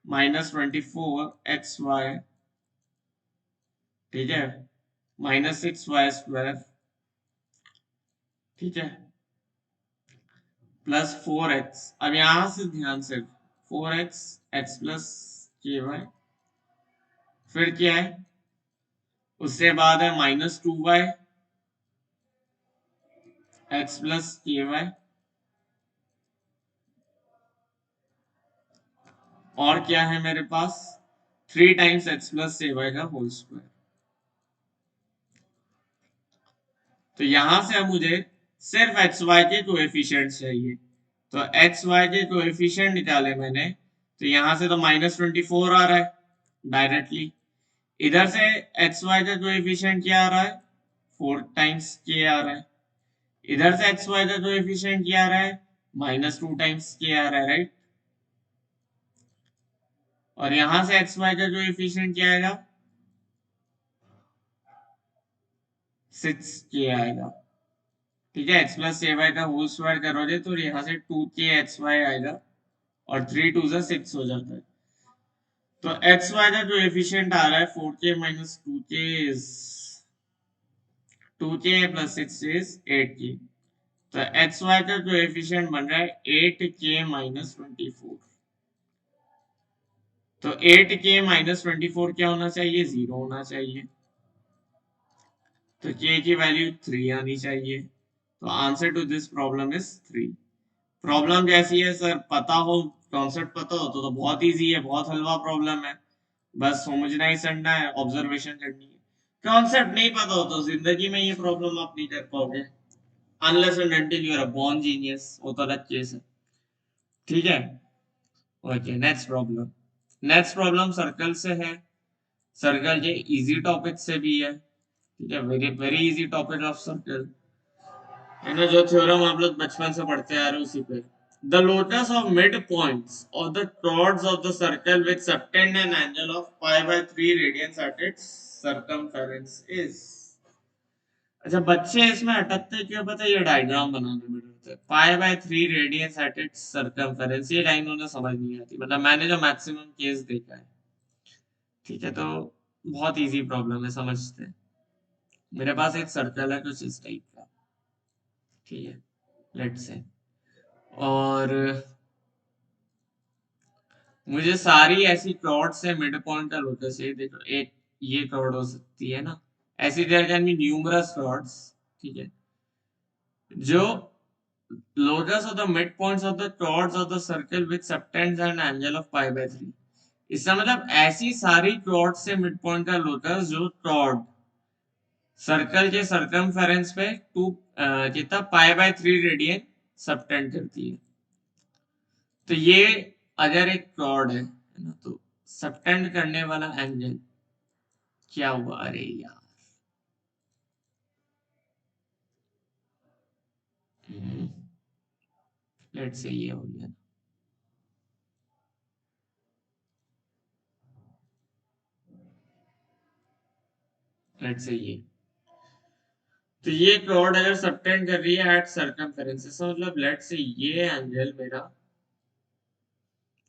-24xy, ठीक है, -6y², ठीक है, प्लस 4x। अब यहां से ध्यान से 4x x प्लस ky, फिर क्या है, उससे बाद है -2y x प्लस ky, और क्या है मेरे पास 3 टाइम्स x प्लस ky का होल स्क्वायर। तो यहां से अब मुझे सिर्फ एक्स वाई के कोएफिशिएंट चाहिए। तो एक्स वाई के कोएफिशिएंट निकाले मैंने, तो यहां से तो -24 आ रहा है डायरेक्टली। इधर से एक्स वाई का कोएफिशिएंट क्या आ रहा है, 4 टाइम्स के आ रहा है। इधर से एक्स वाई का कोएफिशिएंट क्या आ रहा है, -2 टाइम्स के आ रहा है, राइट। और यहां से एक्स वाई का कोएफिशिएंट क्या आएगा, 6 के आएगा, ठीक है। एक्स प्लस ए वाई का होल स्क्वायर करोगे तो यहाँ से 2k एक्स वाई आएगा, और 3 2 से 6 हो जाता है। तो एक्स वाई का जो एफिशिएंट आ रहा है 4k minus 2k is 2k plus 6 is 8k। तो एक्स वाई का जो एफिशिएंट बन रहा है 8k माइनस 24। तो 8k माइनस 24 क्या होना चाहिए, 0 होना चाहिए। तो k की वैल्यू 3 आनी चाहिए। तो answer to this problem is 3। Problem कैसी है सर, पता हो, कॉन्सेप्ट पता हो तो बहुत इजी है, बहुत हलवा प्रॉब्लम है, बस समझना ही सड़ना है, ऑब्जर्वेशन करनी है। कॉन्सेप्ट नहीं पता हो तो जिंदगी में ये प्रॉब्लम आप नहीं कर पाओगे। Unless and until you are a born genius, वो तो अलग केस है। ठीक है। Okay, next problem. Next problem circle से है। सर्कल के इजी टॉपिक से भी है। ठीक है, very very easy topic of circle, है ना, जो थ्योरम आप लोग बचपन से पढ़ते आ रहे हो उसी पे। The locus of mid points of the chords of the circle with subtend an angle of π/3 radians at its circumference is. अच्छा, बच्चे इसमें अटकते क्यों पता है? ये डायग्राम बनाने में डरते हैं। π/3 रेडियंस एट इट्स सर्कमफेरेंस, ये लाइन उन्हें समझ नहीं आती, मतलब मैंने जो मैक्सिमम केस देखा है। ठीक है, तो बहुत इजी प्रॉब्लम है, समझते हैं। मेरे पास एक सर्कल है कुछ इस टाइप का। ठीक है, लेट्स से, और मुझे सारी ऐसी क्लॉड से मिड पॉइंट का लोटस चाहिए। देखो, एक ये क्लॉड हो सकती है ना, ऐसी देयर कैन बी न्यूमरस क्लॉड्स। ठीक है, जो locus of the midpoints of the chords of the circle which subtends an angle of π/3। इसका मतलब ऐसी सारी chords से मिड पॉइंट का लोकस जो chord सर्कल के सर्कमफेरेंस पे टू कितना π/3 रेडियन सबटेंड करती है। तो ये अगर एक chord है ना, तो सबटेंड करने वाला एंगल क्या हुआ? अरे यार, लेट्स से ये हो गया। लेट्स से ये, तो ये क्लॉड अगर सबटेंड कर रही है एट सर्कमफेरेंस, इसका मतलब लेट से ये एंगल मेरा,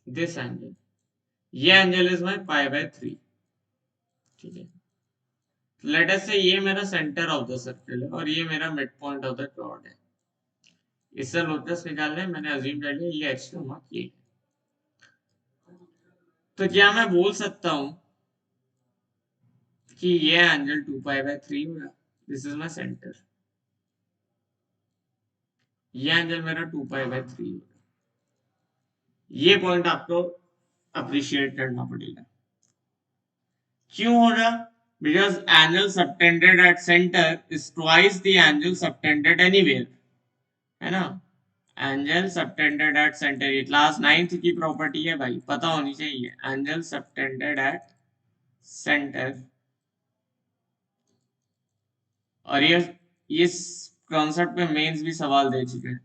दिस एंगल, ये एंगल इज माय π/3। ठीक है, लेट अस से ये मेरा सेंटर ऑफ द सर्कल है और ये मेरा mid point of the Claude है। इससे लोकस निकालना है, मैंने अज्यूम कर लिया ये एक्स मार्क ये। तो क्या मैं बोल सकता हूं कि ये एंगल 2π/3 होगा? दिस इज माय सेंटर, ये एंगल मेरा 2π/3 होगा। ये पॉइंट आपको अप्रिशिएट करना पड़ेगा। क्यों होगा? Because angle subtended at center is twice the angle subtended anywhere, है ना? एंगल सबटेंडेड एट सेंटर, ये क्लास 9th की प्रॉपर्टी है भाई, पता होनी चाहिए। एंगल सबटेंडेड एट सेंटर, और ये इस कॉन्सेप्ट पे मेंस भी सवाल दे चुके हैं।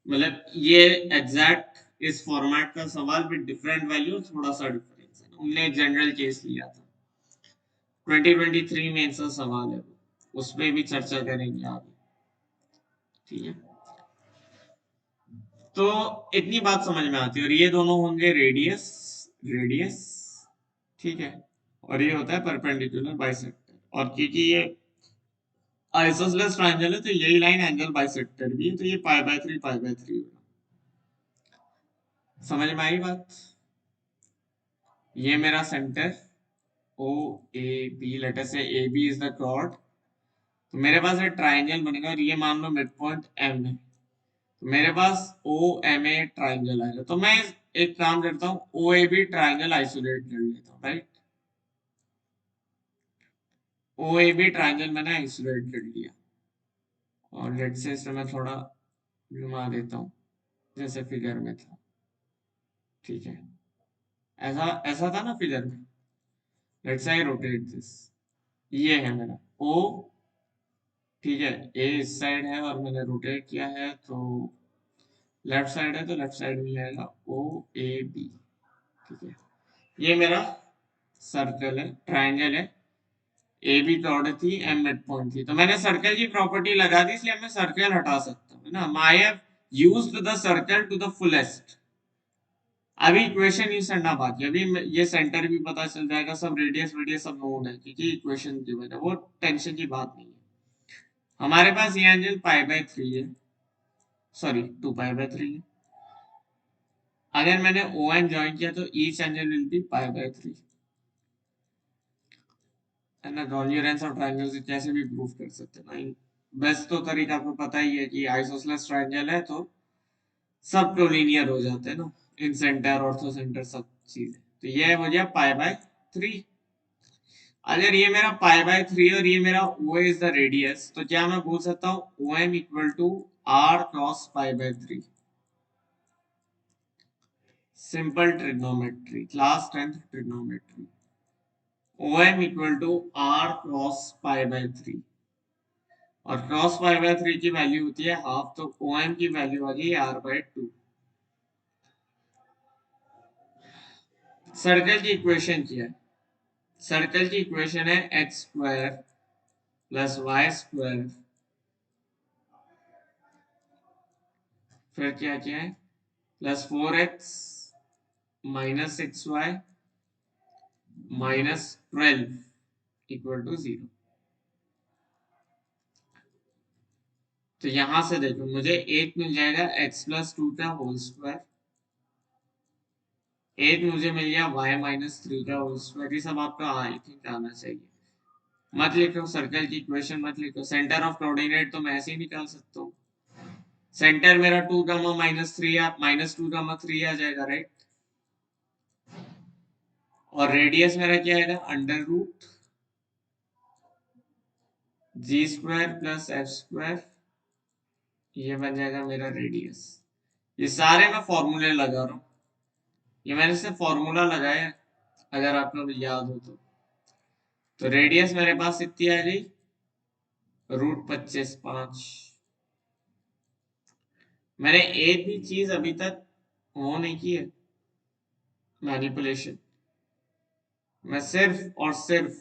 मतलब ये एग्जैक्ट इस फॉर्मेट का सवाल विद डिफरेंट वैल्यू, थोड़ा सा डिफरेंस है। उनने एक जनरल केस लिया था, 2023 में ऐसा सवाल है, उस पर भी चर्चा करेंगे आगे। ठीक है, तो इतनी बात समझ में आती है। और ये दोनों होंगे रेडियस, रेडियस, ठीक है, और ये होता है परपेंडिकुलर बाइसेक्टर। और क्योंकि ये आइसोसेलेस ट्रायंगल है तो यही लाइन एंगल बाइसेक्टर भी है, तो ये π/3 π/3 होगा। समझ में आई बात? ये मेरा सेंटर ओ ए बी, लेटर से A B is the chord, तो मेरे पास एक ट्रायंगल बनेगा और ये मान लो मिड पॉइंट एम है, तो मेरे पास ओ एम ए ट्राइंगल आएगा। तो मैं एक काम करता हूँ, O A B triangle isolate कर लेता हूँ, right? O A B triangle मैंने आइसोलेट कर लिया, और लेट से इसे मैं थोड़ा घुमा देता हूँ जैसे फिगर में था। ठीक है, ऐसा ऐसा था ना फिगर में। लेट्स आई रोटेट दिस, ये है मेरा ओ। ठीक है, ए इस साइड है और मैंने रोटेट किया है, तो लेफ्ट साइड है, तो लेफ्ट साइड में आएगा ओ ए बी। ठीक है, ये मेरा सर्कल है, ट्राइंगल है। ए बी चौड़ थी, एम मिड पॉइंट थी, तो मैंने सर्कल की प्रॉपर्टी लगा दी, इसलिए मैं सर्कल हटा सकता हूँ, है ना। I have used the circle to the fullest. अभी इक्वेशन यूज करना बाकी है। अभी ये सेंटर भी पता चल जाएगा, सब रेडियस रेडियस सब नोन है, क्योंकि इक्वेशन की वजह, वो टेंशन की बात नहीं है। हमारे पास ये एंगल π/3 है, सॉरी 2π/3 है। अगर मैंने ओ एन ज्वाइन किया तो ईच एंगल विल बी π/3, है ना। कॉन्वर्जेंस ऑफ ट्रायंगल से कैसे भी प्रूफ कर सकते हैं ना। बेस्ट तो तरीका आपको पता ही है कि आइसोसेलेस ट्रायंगल है तो सब तो लीनियर हो जाते हैं ना, इन सेंटर ऑर्थो सेंटर सब चीजें। तो ये हो गया π/3। अगर ये मेरा पाई बाय 3 और ये मेरा ओ इज द रेडियस, तो क्या मैं बोल सकता हूँ O M equal to r cos pi by 3? Simple trigonometry, class 10th trigonometry. O M equal to r cos pi by 3, और क्रॉस पाई बाय 3 की वैल्यू होती है हाफ, तो ओ एम की वैल्यू आ गई आर बाय 2। सर्कल की equation क्या है? सर्कल की इक्वेशन है x square plus y square, फिर क्या क्या है, plus 4x minus 6y minus 12 equal to 0। तो यहां से देखो मुझे एक मिल जाएगा x प्लस 2 का होल स्क्वायर, एक मुझे मिल गया y माइनस 3 का होल स्क्वायर। ये सब आपका आई थिंक आना चाहिए। मत लिखो सर्कल की इक्वेशन, मत लिखो। सेंटर ऑफ कोऑर्डिनेट तो मैं ऐसे ही निकाल सकता हूँ। सेंटर मेरा 2 गामा माइनस 3 या माइनस 2 गामा 3 आ जाएगा, राइट। और रेडियस मेरा क्या आएगा, अंडर रूट जी स्क्वायर प्लस एफ स्क्वायर, ये बन जाएगा मेरा रेडियस। ये सारे मैं फॉर्मूले लगा रहा हूँ, ये मैंने सिर्फ फॉर्मूला लगाया है, अगर आपको याद हो तो रेडियस मेरे पास इतनी आ गई, रूट 25 5। मैंने एक भी चीज अभी तक वो नहीं की है, मैनिपुलेशन। मैं सिर्फ और सिर्फ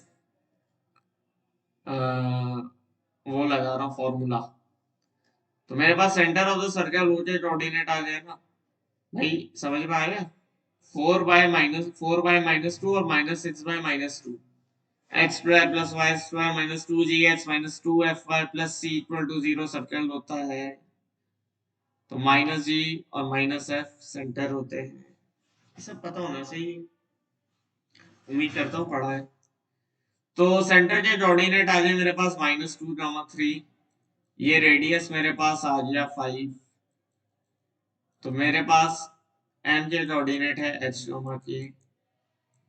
वो लगा रहा हूँ फॉर्मूला। तो मेरे पास सेंटर ऑफ द सर्कल वो के कोऑर्डिनेट आ गए ना भाई, समझ में आया। 4 बाय माइनस 2 और minus 6 by minus 2, x square plus y square minus 2 g x minus 2 f y plus c equal to 0 circle होता है। तो माइनस जी और माइनस एफ सेंटर होते हैं। ये सब पता होना चाहिए, उम्मीद करता हूँ पढ़ा है। तो सेंटर के कोऑर्डिनेट आ गए मेरे पास -2, 3। ये रेडियस मेरे पास आ गया 5। तो मेरे पास एम के कोऑर्डिनेट है h,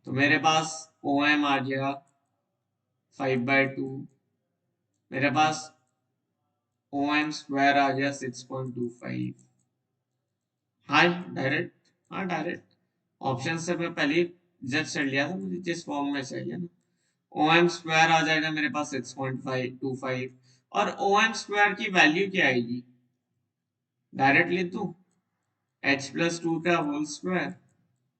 तो मेरे पास ओ एम आ गया 5/2। मेरे पास ओ एम स्क्वायर आ गया 6.25। हाँ डायरेक्ट, हाँ डायरेक्ट ऑप्शन से मैं पहले ही जज कर लिया था मुझे जिस फॉर्म में चाहिए ना। ओ एम स्क्वायर आ जाएगा मेरे पास 6.525, और ओ एम स्क्वायर की वैल्यू क्या आएगी, डायरेक्ट लिख दूं, h प्लस 2 का whole square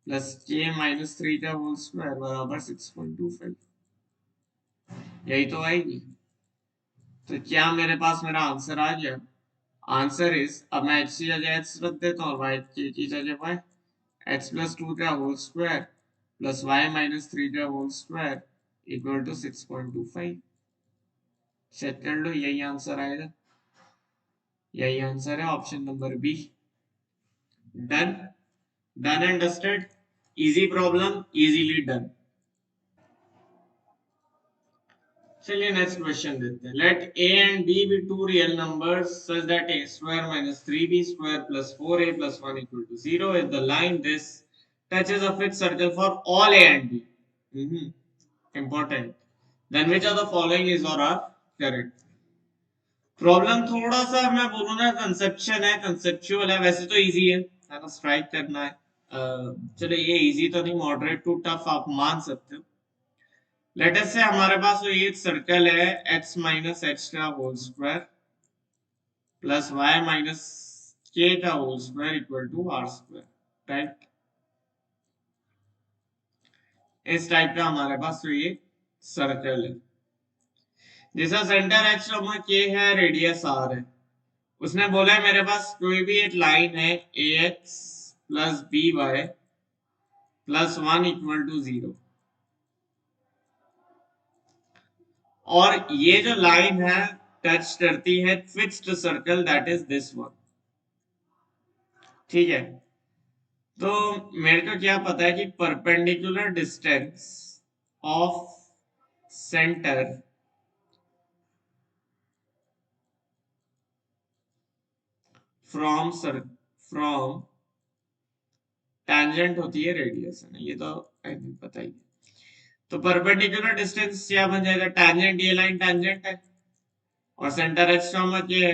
plus k minus 3 का होल स्क्वायर बराबर 6.25, यही तो आएगी। तो क्या मेरे पास मेरा आंसर आ गया? आंसर इज, अब मैं h की जगह h रख देता हूँ और y की जगह y, x प्लस 2 का whole square plus y minus 3 का whole square equal to 6.25। Check कर लो, यही आंसर आएगा। यही आंसर है, option number b. Done, done and dusted. Easy problem, easily done. चलिए नेक्स्ट क्वेश्चन देखते हैं। Let a and b be two real numbers such that a square minus 3b square plus 4a plus 1 equal to 0 is the line this touches a fixed circle for all a and b. Important. Then which of the following is or are correct? Problem थोड़ा सा मैं बोलूँ ना conception है, conceptual है। वैसे तो easy है ना, स्ट्राइक करना है। चलो ये इजी तो नहीं, मॉडरेट टू टफ आप मान सकते हो। लेट अस से हमारे पास ये एक सर्कल है x माइनस एच का whole square plus y minus k का whole square equal to r square, right. इस टाइप का हमारे पास ये सर्कल है जिसका सेंटर x के है, रेडियस r है। उसने बोला है मेरे पास कोई भी एक लाइन है ax plus B Y plus 1 equal to 0, और ये जो लाइन है टच करती है fixed circle that is this one, ठीक है। तो मेरे को क्या पता है कि perpendicular distance of centre from from tangent होती है रेडियस, है ना, ये तो आई थिंक पता ही है। तो परपेंडिकुलर डिस्टेंस क्या बन जाएगा, टैंजेंट, ये लाइन टैंजेंट है और सेंटर एच कॉमा के है,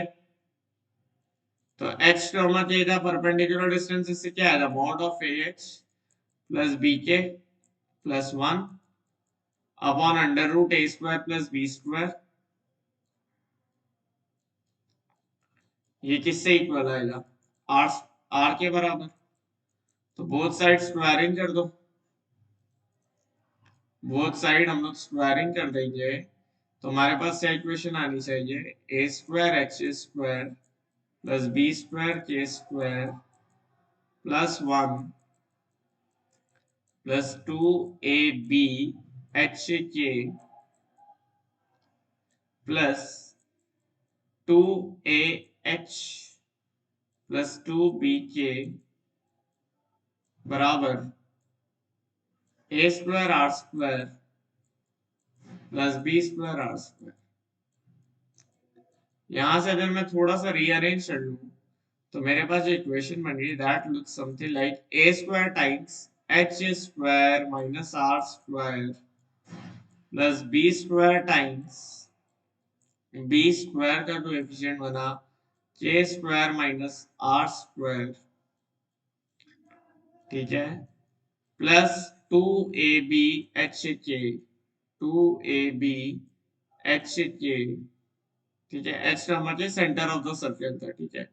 तो एच कॉमा के का परपेंडिकुलर डिस्टेंस इससे क्या आएगा, mod of a h plus b k plus 1 upon under root A square plus B square. ये किससे इक्वल आएगा, आर, आर के बराबर। तो बोथ साइड स्क्वायरिंग कर दो, बोथ साइड हम लोग स्क्वायरिंग कर देंगे, तो हमारे पास क्या इक्वेशन आनी चाहिए, A square H square plus B square के square plus 1 plus 2ab H K plus 2ah plus 2bk बराबर A square R square plus B square R square. यहां से अगर मैं थोड़ा सा रीअरेंज कर लूं तो मेरे पास जो इक्वेशन बन रही है that looks something like a square times h square minus r square plus B square times b square का कोएफिशिएंट बना के स्क्वायर माइनस आर स्क्वायर, ठीक है, प्लस 2ab एच के 2ab एच के, ठीक है, एच का मतलब सेंटर ऑफ द सर्कल था, ठीक है,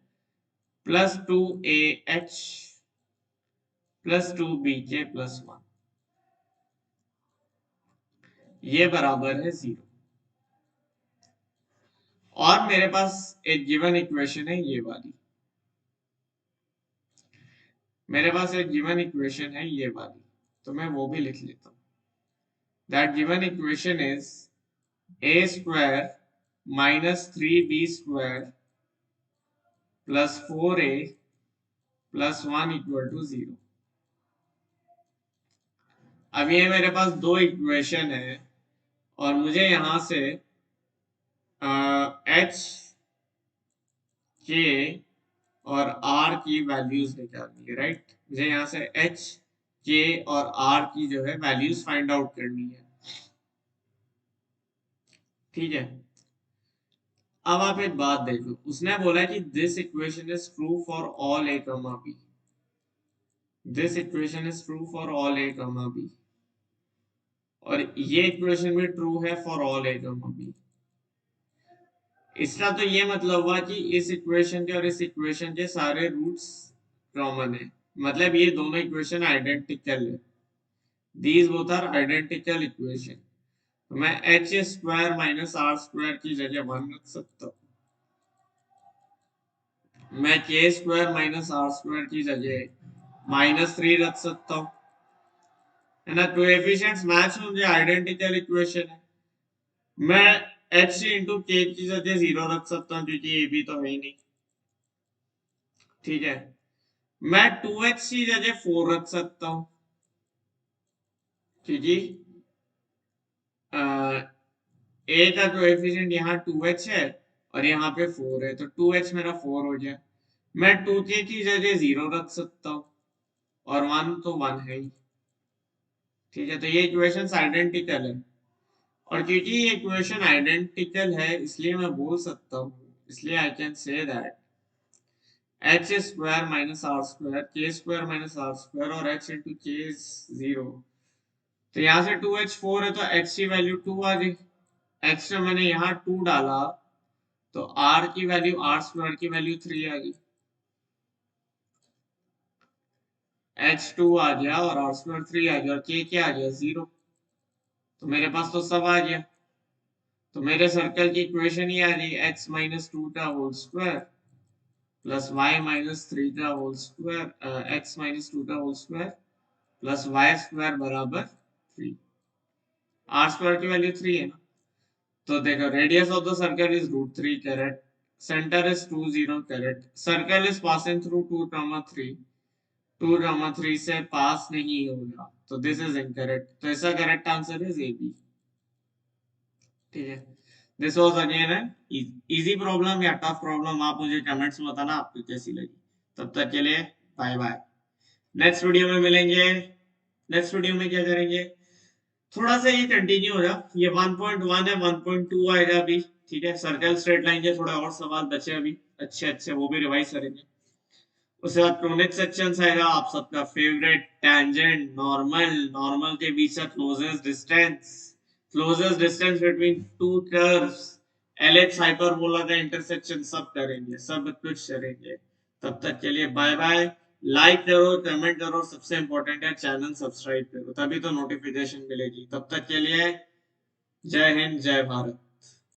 plus 2ah plus 2bk plus 1, ये बराबर है 0। और मेरे पास एक गिवन इक्वेशन है ये वाली, मेरे पास एक गिवन इक्वेशन है ये वाली, तो मैं वो भी लिख लेता हूं। That given equation is a square minus 3b square plus 4a plus 1 equal to 0। अब ये मेरे पास दो इक्वेशन है और मुझे यहां से एच के और आर की वैल्यूज निकालनी है, राइट। मुझे यहाँ से एच के और आर की जो है वैल्यूज फाइंड आउट करनी है, ठीक है। अब आप एक बात देखो, उसने बोला कि this equation is true for all a comma b, this equation is true for all a comma b, और ये इक्वेशन भी ट्रू है for all a comma b. इसका तो ये मतलब हुआ कि इस इक्वेशन के और इस इक्वेशन के सारे रूट्स कॉमन है, मतलब ये दोनों इक्वेशन आइडेंटिकल है, these both are identical equation. तो मैं h square minus r square की जगह 1 रख सकता हूँ, मैं के स्क्वायर माइनस आर स्क्वायर की जगह -3 रख सकता हूँ, है ना। कोएफिशिएंट्स मैच होंगे, आइडेंटिकल इक्वेशन है। मैं एच इंटू के की जगह 0 रख सकता हूँ क्योंकि ये भी तो है ही नहीं, ठीक है। मैं 2h की जगह 4 रख सकता हूँ क्योंकि ए का कोएफिशिएंट यहाँ 2h है और यहाँ पे 4 है, तो 2h मेरा 4 हो गया। मैं 2k की जगह 0 रख सकता हूँ और 1 तो 1 है ही, ठीक है। तो ये इक्वेशंस आइडेंटिकल है, और क्योंकि ये इक्वेशन आइडेंटिकल है इसलिए मैं बोल सकता हूँ, इसलिए I can say that h square minus r square के स्क्वायर माइनस आर स्क्वायर और एच इंटू के इज 0। तो यहाँ से 2h 4 है तो x की वैल्यू 2 आ गई, x में मैंने यहाँ 2 डाला तो r की वैल्यू आर स्क्वायर की वैल्यू 3 आ गई, h2 आ गया और आर स्क्वायर 3 आ गया और k क्या आ गया 0। तो मेरे पास तो सब आ गया, तो मेरे सर्कल की इक्वेशन ही आ गई x माइनस 2 का whole square plus y minus 3 का होल स्क्वायर, x माइनस 2 का whole square plus y square बराबर 3। आर स्क्वायर की वैल्यू 3 है ना, तो देखो radius of the circle is √3 correct, centre is 2 0 correct, circle is passing through 2,3, 2,3 से पास नहीं होगा, तो दिस इज इनकरेक्ट, तो इसका correct answer is A B, ठीक है। This was again an easy problem या टफ प्रॉब्लम, आप मुझे कमेंट्स में बताना आपको कैसी लगी। तब तक के लिए बाय बाय, नेक्स्ट वीडियो में मिलेंगे। नेक्स्ट वीडियो में क्या करेंगे, थोड़ा सा ये कंटिन्यू हो रहा, ये 1.1 है, 1.2 आएगा अभी, ठीक है। सर्कल स्ट्रेट लाइन के थोड़ा और सवाल बचे अभी, अच्छे अच्छे, वो भी रिवाइज करेंगे। उसके बाद क्रोनिक सेक्शन आएगा, आप सबका फेवरेट, टैंजेंट, नॉर्मल, नॉर्मल के बीच का closest distance between to curves, ellipse, hyperbola का इंटरसेक्शन, सब करेंगे, सब कुछ करेंगे। तब तक के लिए बाय बाय। लाइक करो, कमेंट करो, सबसे इंपॉर्टेंट है चैनल सब्सक्राइब करो, तभी तो नोटिफिकेशन मिलेगी। तब तक के लिए जय हिंद, जय भारत।